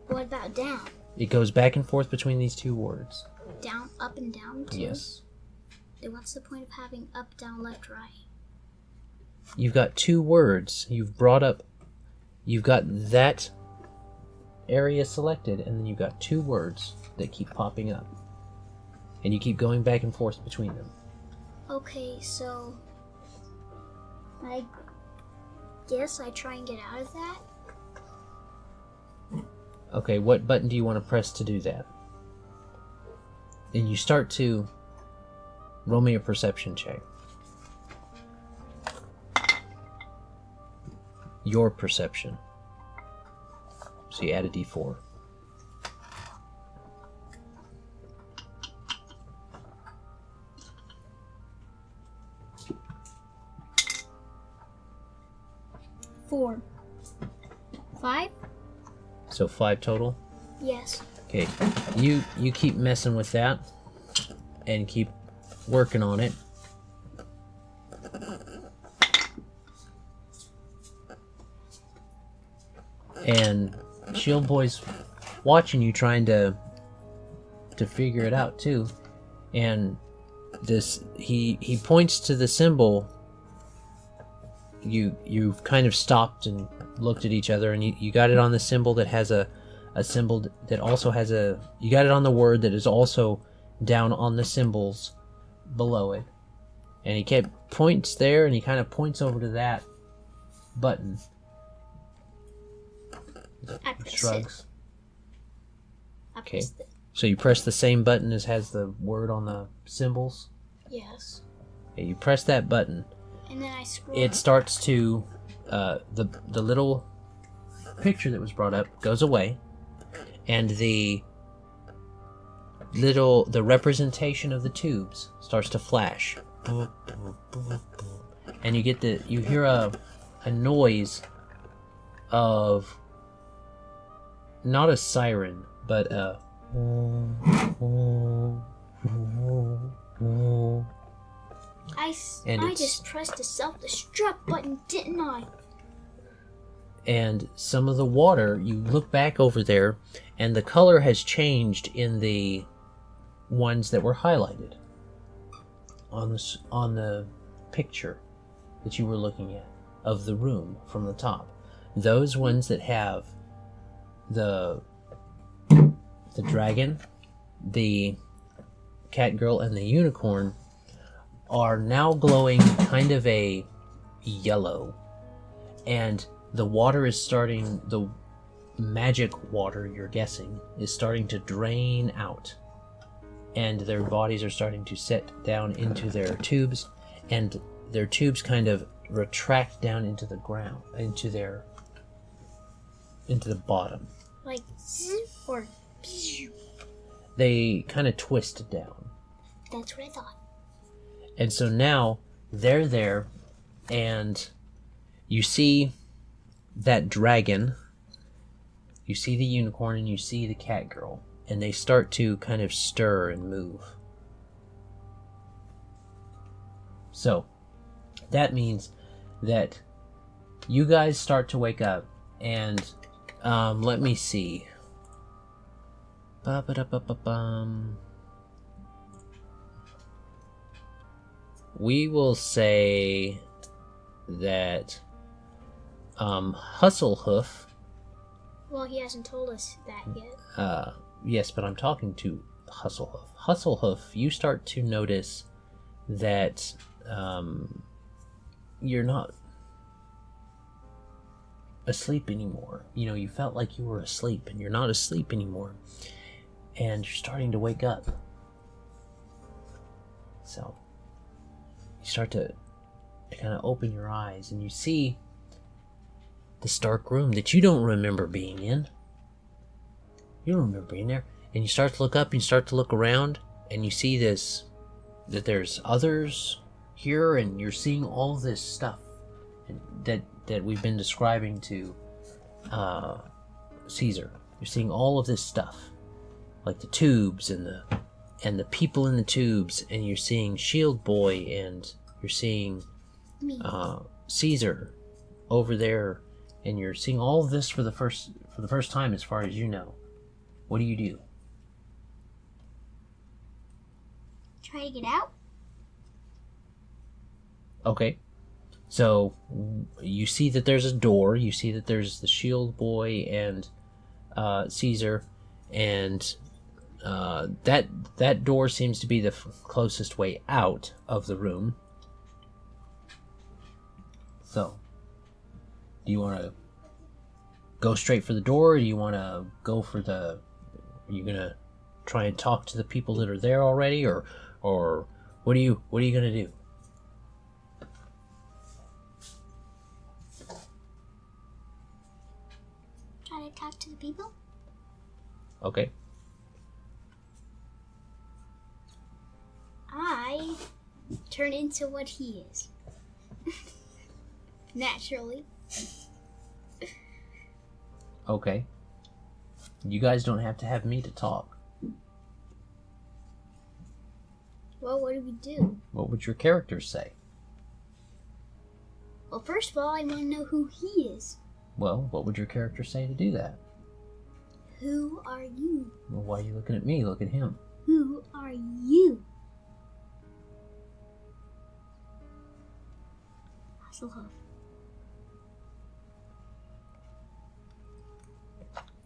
What about down?
It goes back and forth between these 2 words.
Down, up, and down too?
Yes.
Then what's the point of having up, down, left, right?
You've got 2 words. You've got that area selected, and then you've got 2 words that keep popping up. And you keep going back and forth between them.
Okay, so I guess I try and get out of that.
Okay, what button do you want to press to do that? And you start to roll me a perception check. Your perception. So you add a d4.
Four. 5?
So 5 total?
Yes.
Okay, you keep messing with that and keep working on it. And Shield Boy's watching you trying to figure it out too. And this he points to the symbol. You've kind of stopped and looked at each other, and you got it on the symbol that has a symbol that also has you got it on the word that is also down on the symbols below it. And he points there, and he kind of points over to that button.
I press
Shrugs.
it.
Okay. So you press the same button as has the word on the symbols?
Yes.
Okay, you press that button.
And then I scroll
It
up.
starts to the little picture that was brought up goes away, and the representation of the tubes starts to flash, and you hear a noise of not a siren, but a
I just pressed the self-destruct button, didn't I?
And some of the water, you look back over there, and the color has changed in the ones that were highlighted on the picture that you were looking at of the room from the top. Those ones that have the dragon, the cat girl, and the unicorn are now glowing kind of a yellow, and the water is starting, the magic water, you're guessing, is starting to drain out, and their bodies are starting to set down into their tubes, and their tubes kind of retract down into the ground, into the bottom.
Like zzz or pshh.
They kind of twist down.
That's what I thought.
And so now they're there, and you see that dragon, you see the unicorn, and you see the cat girl, and they start to kind of stir and move. So that means that you guys start to wake up, and let me see. We will say that Hustlehoof
Well, he hasn't told us that yet.
Yes, but I'm talking to Hustlehoof. Hustlehoof, you start to notice that you're not asleep anymore. You know, you felt like you were asleep, and you're not asleep anymore. And you're starting to wake up. So, you start to kind of open your eyes, and you see this dark room that you don't remember being in. You don't remember being there. And you start to look up, and you start to look around, and you see this, that there's others here, and you're seeing all this stuff that we've been describing to Caesar. You're seeing all of this stuff, like the tubes and the people in the tubes, and you're seeing Shield Boy, and you're seeing Caesar over there, and you're seeing all of this for the first time, as far as you know. What do you do?
Try to get out.
Okay. So, you see that there's a door. You see that there's the Shield Boy and Caesar, and that door seems to be the closest way out of the room. So, do you want to go straight for the door, or do you want to go for the... Are you going to try and talk to the people that are there already, or what are you going to do?
Try to talk to the people.
Okay.
I turn into what he is. Naturally.
Okay. You guys don't have to have me to talk.
Well, what do we do?
What would your characters say?
Well, first of all, I want to know who he is.
Well, what would your character say to do that?
Who are you?
Well, why are you looking at me? Look at him.
Who are you? Hustlehoof.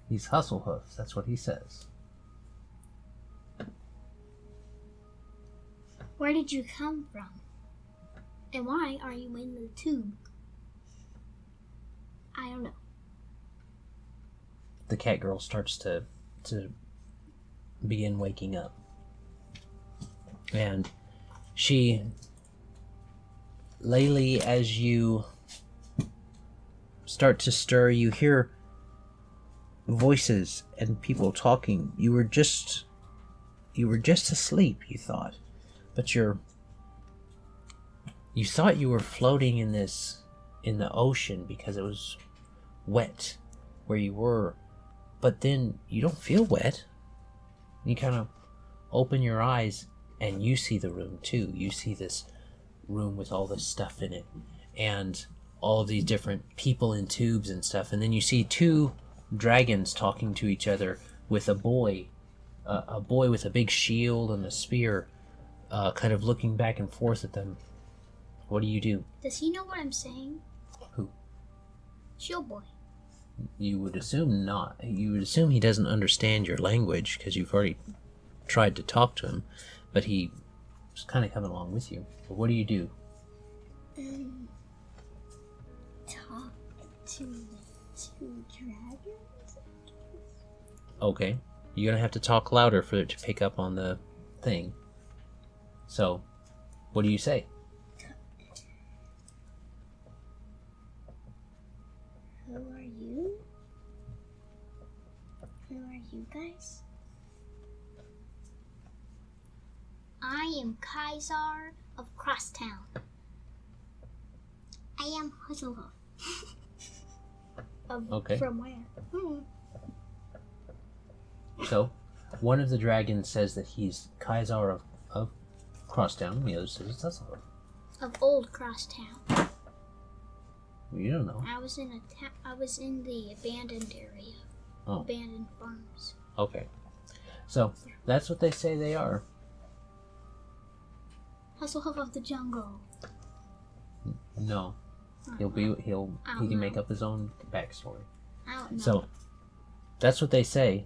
He's Hustlehoof. That's what he says.
Where did you come from? And why are you in the tube? I don't know.
The cat girl starts to begin waking up. And Laylee, as you start to stir, you hear voices and people talking. You were just asleep, you thought. But you thought you were floating in the ocean because it was wet where you were. But then you don't feel wet. You kind of open your eyes and you see the room too. You see this room with all this stuff in it and all of these different people in tubes and stuff. And then you see two dragons talking to each other with a boy with a big shield and a spear, kind of looking back and forth at them. What do you do?
Does he know what I'm saying?
Who?
Shield Boy.
You would assume not. You would assume he doesn't understand your language because you've already tried to talk to him, but he's kind of coming along with you. But what do you do?
Talk to the two dragons?
Okay. You're going to have to talk louder for it to pick up on the thing. So, what do you say?
Who are you? Who are you guys? I am Kaisar of Crosstown. I am Hustlehoof.
Okay.
From where?
So, one of the dragons says that he's Kaisar of Crosstown, the other says it's Hustlehoof.
Of Old Crosstown.
Well, you don't know.
I was in the abandoned area.
Oh.
Abandoned farms.
Okay. So, that's what they say they are.
Hustlehoof of the jungle.
No. He can make up his own backstory.
I don't know.
So, That's what they say.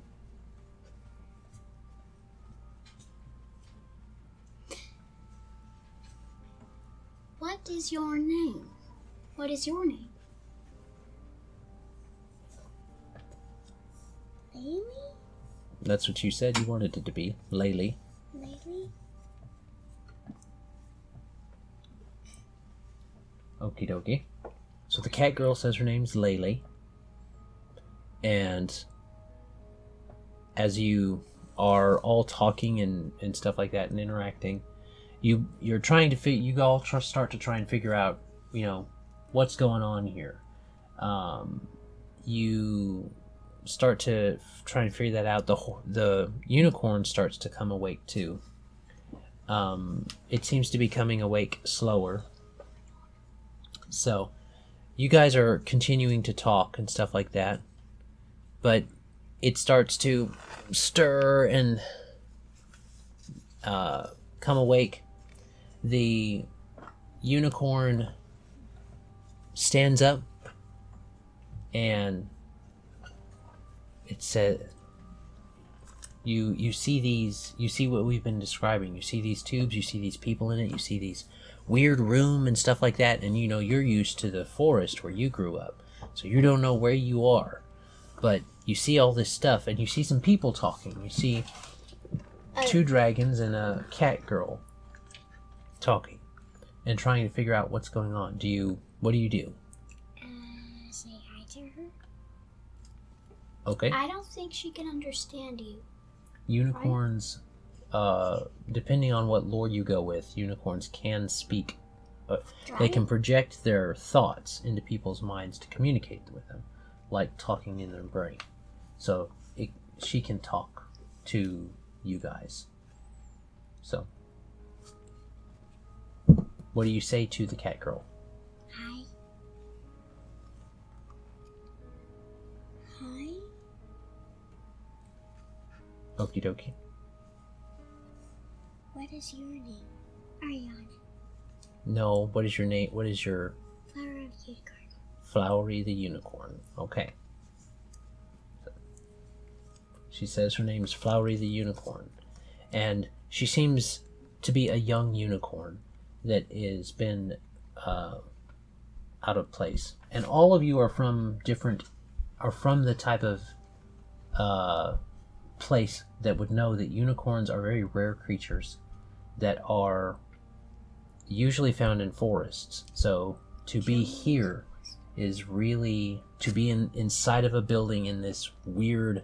What is your name? What is your name? Laylee?
That's what you said you wanted it to be. Laylee.
Laylee?
Okie dokie. So the cat girl says her name's Laylee. And as you are all talking and stuff like that and interacting, you're trying to you all start to try and figure out, you know, what's going on here. You start to try and figure that out. The unicorn starts to come awake too. It seems to be coming awake slower. So you guys are continuing to talk and stuff like that, but it starts to stir and come awake. The unicorn stands up and it says, you see what we've been describing. You see these tubes, you see these people in it, you see these weird room and stuff like that, and you know you're used to the forest where you grew up, so you don't know where you are, but you see all this stuff and you see some people talking. You see two dragons and a cat girl talking and trying to figure out what's going on. What do you do?
Say hi to her.
Okay.
I don't think she can understand you.
Unicorns, depending on what lore you go with, unicorns can speak. They can project their thoughts into people's minds to communicate with them, like talking in their brain. So she can talk to you guys. So, what do you say to the cat girl?
Hi. Hi.
Okie dokie.
What is your name? Ariannah.
No, what is your name? What is your...
Flowery unicorn.
Flowery the unicorn. Okay. She says her name is Flowery the unicorn. And she seems to be a young unicorn that has been out of place. And all of you are from the type of place that would know that unicorns are very rare creatures that are usually found in forests. So to be here is really to be inside of a building in this weird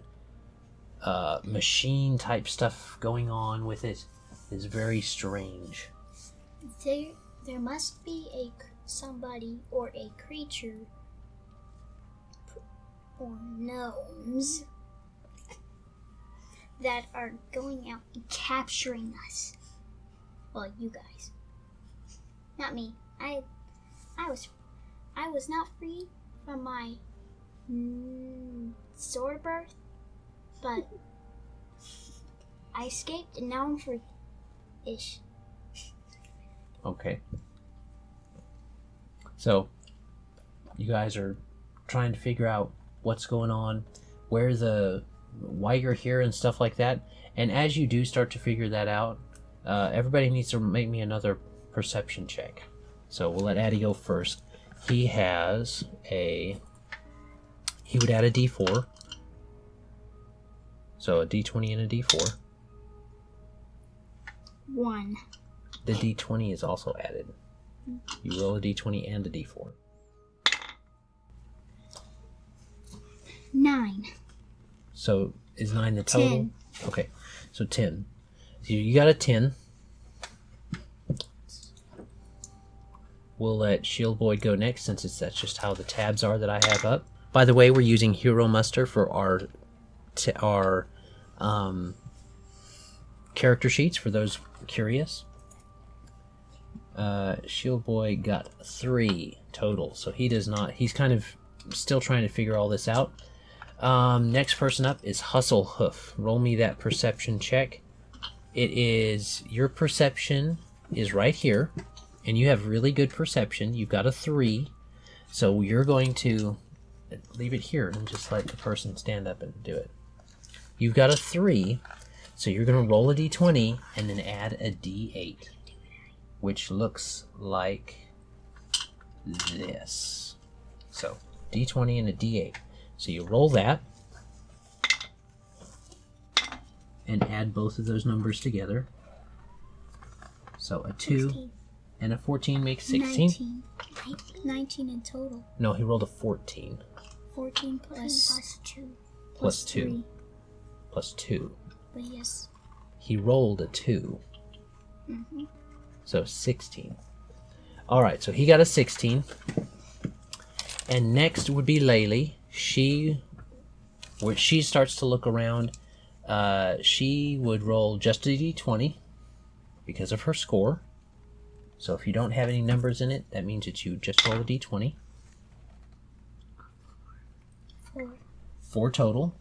machine type stuff going on with it is very strange.
There must be somebody or a creature or gnomes that are going out and capturing us. Well, you guys. Not me. I was not free from my sword birth, but I escaped and now I'm free-ish.
Okay. So, you guys are trying to figure out what's going on, why you're here and stuff like that. And as you do start to figure that out, everybody needs to make me another perception check. So we'll let Addy go first. He would add a D4. So a D20 and a D4.
1.
The D20 is also added. You roll a D20 and a D4.
9.
So is 9 the total?
10.
Okay, so 10. So you got a 10. We'll let Shield Boy go next since that's just how the tabs are that I have up. By the way, we're using Hero Muster for our character sheets for those curious. Shield Boy got 3 total, so he does not. He's kind of still trying to figure all this out. Next person up is Hustlehoof. Roll me that perception check. Your perception is right here, and you have really good perception. You've got a 3, so you're going to leave it here and just let the person stand up and do it. You've got a 3, so you're going to roll a d20 and then add a d8, which looks like this. So d20 and a d8. So you roll that and add both of those numbers together. So a 2 16. And a 14 makes 16.
19 in total.
No, he rolled a 14.
14 plus 2.
Plus 2.
3.
Plus 2.
But yes.
He rolled a 2.
Mm-hmm.
So 16. Alright, so he got a 16. And next would be Laylee. She starts to look around. She would roll just a d20 because of her score. So if you don't have any numbers in it, that means that you just roll a d20. 4 total.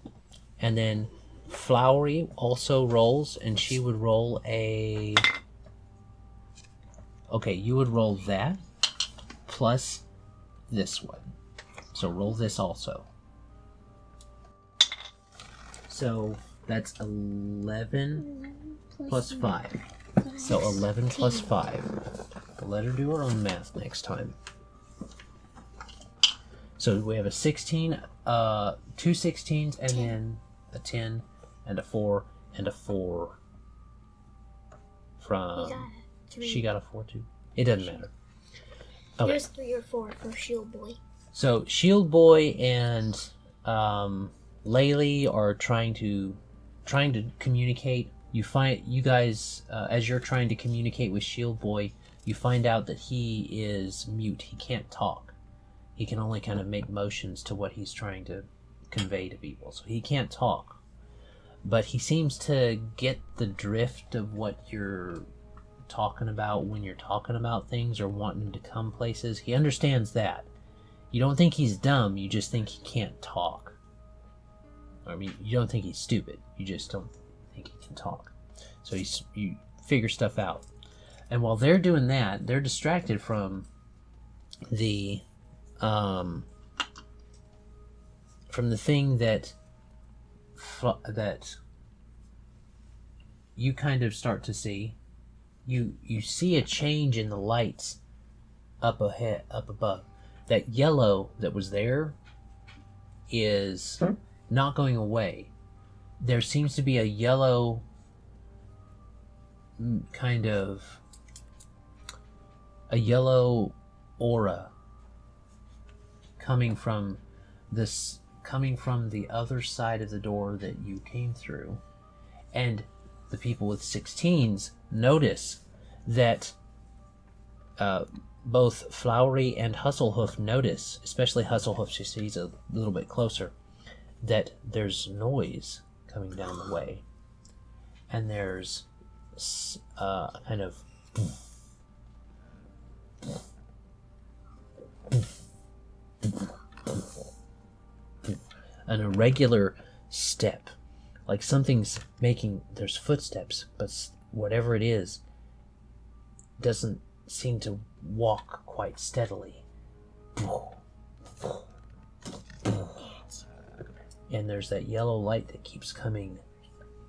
And then Flowery also rolls, and she would roll a... Okay, you would roll that plus this one. So roll this also. So that's 11 plus 5. So 11 plus 5. Let her do her own math next time. So we have a 16, 2 16s, and then a 10, and a 4, and a 4 from... She got a 4 too. It doesn't matter. Okay.
There's 3 or 4 for Shield Boy.
So Shield Boy and Laylee are trying to communicate. You guys, as you're trying to communicate with Shield Boy, you find out that he is mute. He can't talk. He can only kind of make motions to what he's trying to convey to people. So he can't talk. But he seems to get the drift of what you're talking about when you're talking about things or wanting to come places. He understands that. You don't think he's dumb, you just think he can't talk. I mean, you don't think he's stupid, you just don't think he can talk. So you figure stuff out. And while they're doing that, they're distracted from the thing that you kind of start to see. You see a change in the lights up above. That yellow that was there is not going away. There seems to be a yellow kind of a yellow aura coming from the other side of the door that you came through. And the people with 16s notice that both Flowery and Hustlehoof notice, especially Hustlehoof, she sees a little bit closer, that there's noise coming down the way. And there's kind of an irregular step, like something's making, there's footsteps, but whatever it is doesn't seem to walk quite steadily. And there's that yellow light that keeps coming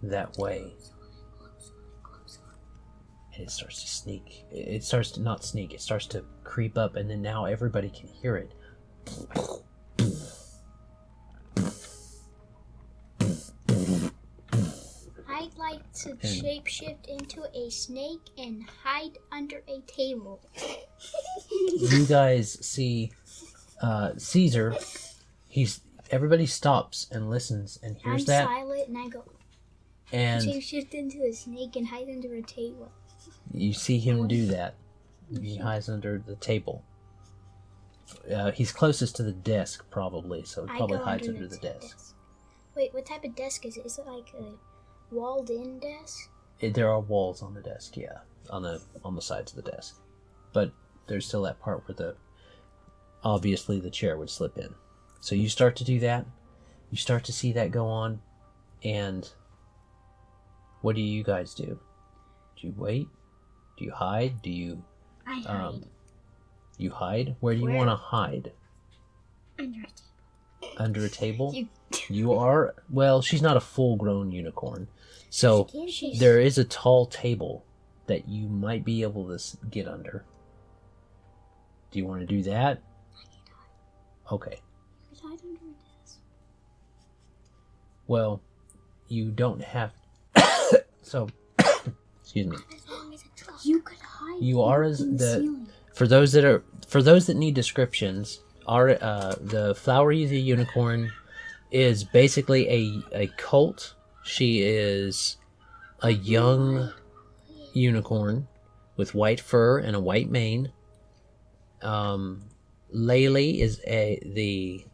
that way. And it starts to sneak. It starts to not sneak, it starts to creep up, and then now everybody can hear it.
I'd like to shapeshift into a snake and hide under a table.
You guys see Caesar. Everybody stops and listens and hears that.
I'm silent and I go. And shapeshift into a snake and hide under a table.
You see him do that. He hides under the table. He's closest to the desk, probably, so he probably hides under the desk.
Wait, what type of desk is it? Is it like a walled-in desk?
There are walls on the desk, yeah, on the sides of the desk. But there's still that part where obviously the chair would slip in. So you start to do that. You start to see that go on, and what do you guys do? Do you wait? Do you hide?
I hide.
You hide? Where do you want to hide?
Under a table.
under a table. You are, well, she's not a full-grown unicorn. So there is a tall table that you might be able to get under. Do you want to do that? Okay. Well, you don't have... So, excuse me.
You could hide.
You are as the... For those that need descriptions, the Flowery the unicorn is basically a colt. She is a young unicorn with white fur and a white mane. Laylee is the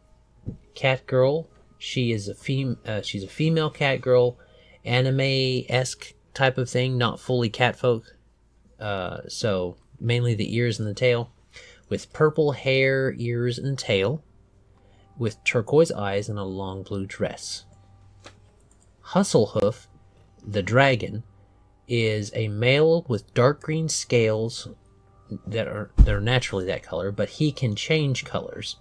cat girl. She is she's a female cat girl, anime-esque type of thing, not fully cat folk. So mainly the ears and the tail, with purple hair, ears, and tail, with turquoise eyes and a long blue dress. Hustlehoof, the dragon, is a male with dark green scales they're naturally that color, but he can change colors.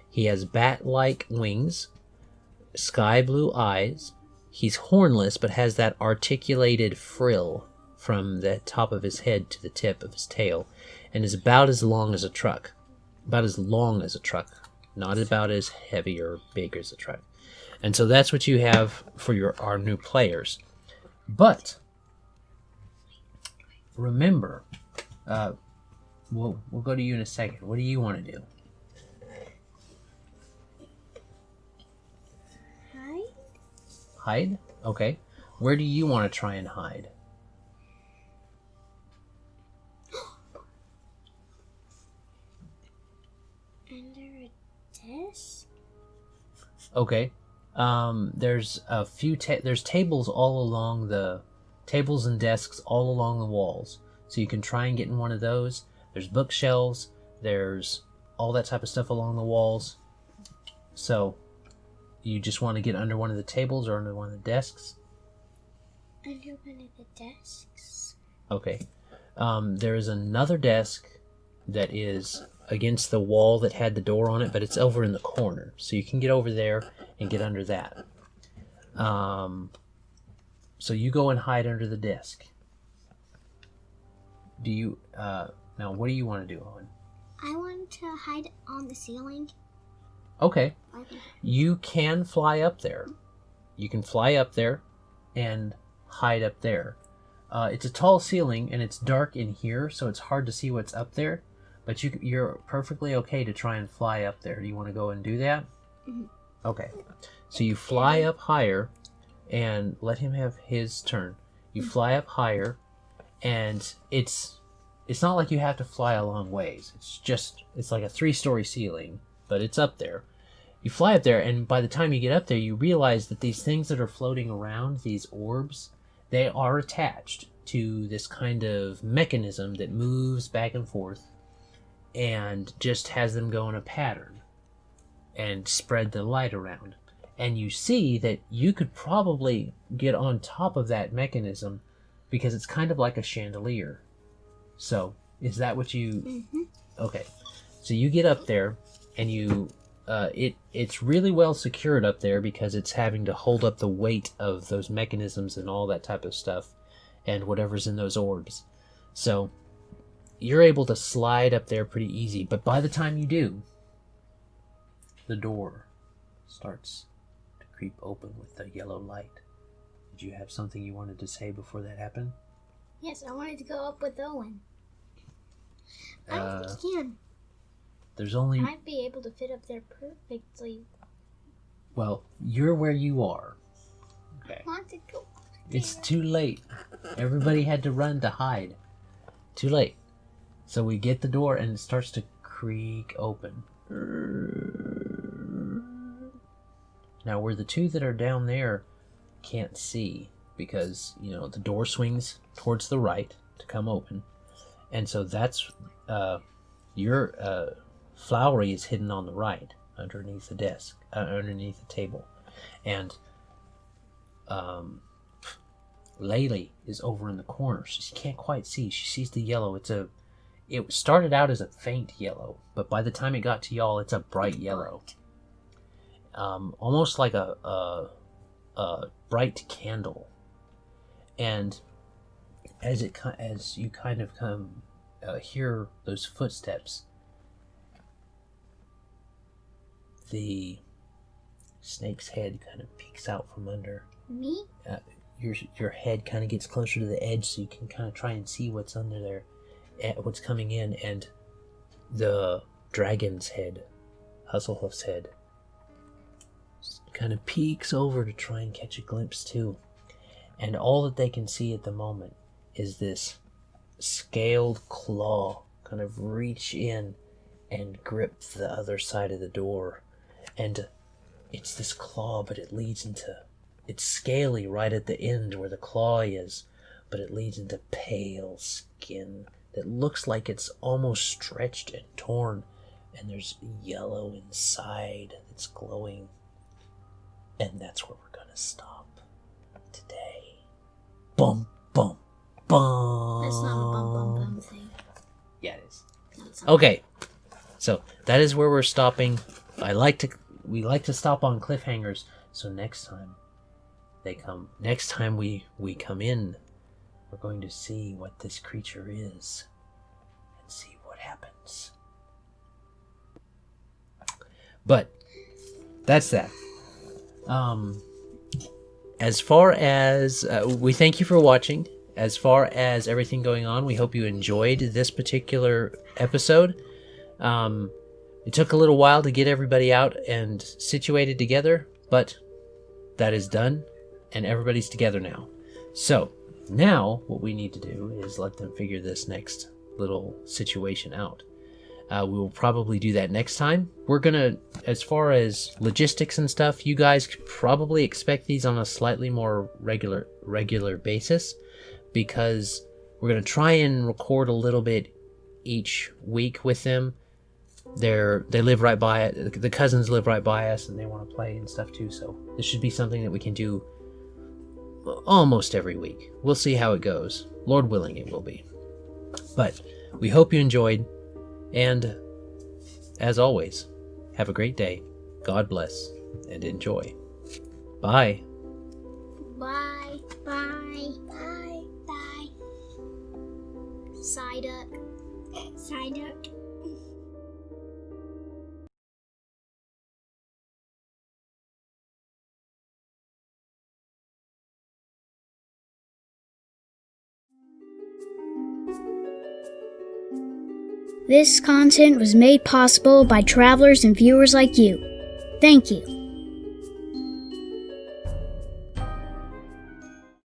He has bat-like wings, sky blue eyes. He's hornless, but has that articulated frill from the top of his head to the tip of his tail, and is about as long as a truck. About as long as a truck, not about as heavy or big as a truck. And so that's what you have for our new players. But remember, we'll go to you in a second. What do you want to do?
Hide?
Hide? Okay. Where do you want to try and hide?
Under a desk?
Okay. There's a few there's tables all along the tables and desks all along the walls. So you can try and get in one of those. There's bookshelves, there's all that type of stuff along the walls. So you just want to get under one of the tables or under one of the desks?
Under one of the desks.
Okay. There is another desk that is against the wall that had the door on it, but it's over in the corner. So you can get over there and get under that. So you go and hide under the desk. Do you... now, what do you want to do, Owen?
I want to hide on the ceiling.
Okay. You can fly up there. You can fly up there and hide up there. It's a tall ceiling, and it's dark in here, so it's hard to see what's up there. But you're perfectly okay to try and fly up there. Do you want to go and do that? Mm-hmm. Okay. So you fly up higher, and let him have his turn. You fly up higher, and it's not like you have to fly a long ways. It's like a 3-story ceiling, but it's up there. You fly up there, and by the time you get up there, you realize that these things that are floating around, these orbs, they are attached to this kind of mechanism that moves back and forth and just has them go in a pattern and spread the light around. And you see that you could probably get on top of that mechanism because it's kind of like a chandelier. So, is that what you... Mm-hmm. Okay. So you get up there, and you... it's really well secured up there because it's having to hold up the weight of those mechanisms and all that type of stuff and whatever's in those orbs. So, you're able to slide up there pretty easy. But by the time you do, the door starts to creep open with the yellow light. Did you have something you wanted to say before that happened?
Yes, I wanted to go up with Owen. I don't think you can.
There's only...
I'd be able to fit up there perfectly.
Well, you're where you are. Okay.
I want to go.
It's too late. Everybody had to run to hide. Too late. So we get the door and it starts to creak open. Now, where the two that are down there can't see because, the door swings towards the right to come open. And so that's... your Flowery is hidden on the right, underneath the desk, underneath the table. And Laylee is over in the corner. She can't quite see. She sees the yellow. It started out as a faint yellow, but by the time it got to y'all, it's a bright yellow. almost like a bright candle. And as you kind of come hear those footsteps, the snake's head kind of peeks out from under.
Me?
Your head kind of gets closer to the edge, so you can kind of try and see what's under there, what's coming in, and the dragon's head, Hustlehoof's head, kind of peeks over to try and catch a glimpse too. And all that they can see at the moment is this scaled claw kind of reach in and grip the other side of the door. And it's this claw, but it leads into... It's scaly right at the end where the claw is, but it leads into pale skin that looks like it's almost stretched and torn, and there's yellow inside that's glowing. And that's where we're gonna stop today. Bum, bum, bum.
That's not a bum bum bum thing.
Yeah, it is.
No, it's not.
Okay, so that is where we're stopping. We like to stop on cliffhangers, so next time we come in, we're going to see what this creature is and see what happens. But that's that. As far as we thank you for watching. As far as everything going on, we hope you enjoyed this particular episode. It took a little while to get everybody out and situated together, but that is done, and everybody's together now. So now what we need to do is let them figure this next little situation out. We will probably do that next time. We're gonna, as far as logistics and stuff, you guys could probably expect these on a slightly more regular basis, because we're gonna try and record a little bit each week with them. They live right by it. The cousins live right by us, and they want to play and stuff too. So this should be something that we can do almost every week. We'll see how it goes. Lord willing, it will be. But we hope you enjoyed. And as always, have a great day. God bless and enjoy. Bye.
Bye. Bye. Bye. Bye. Side up. Side up. This content was made possible by travelers and viewers like you. Thank you.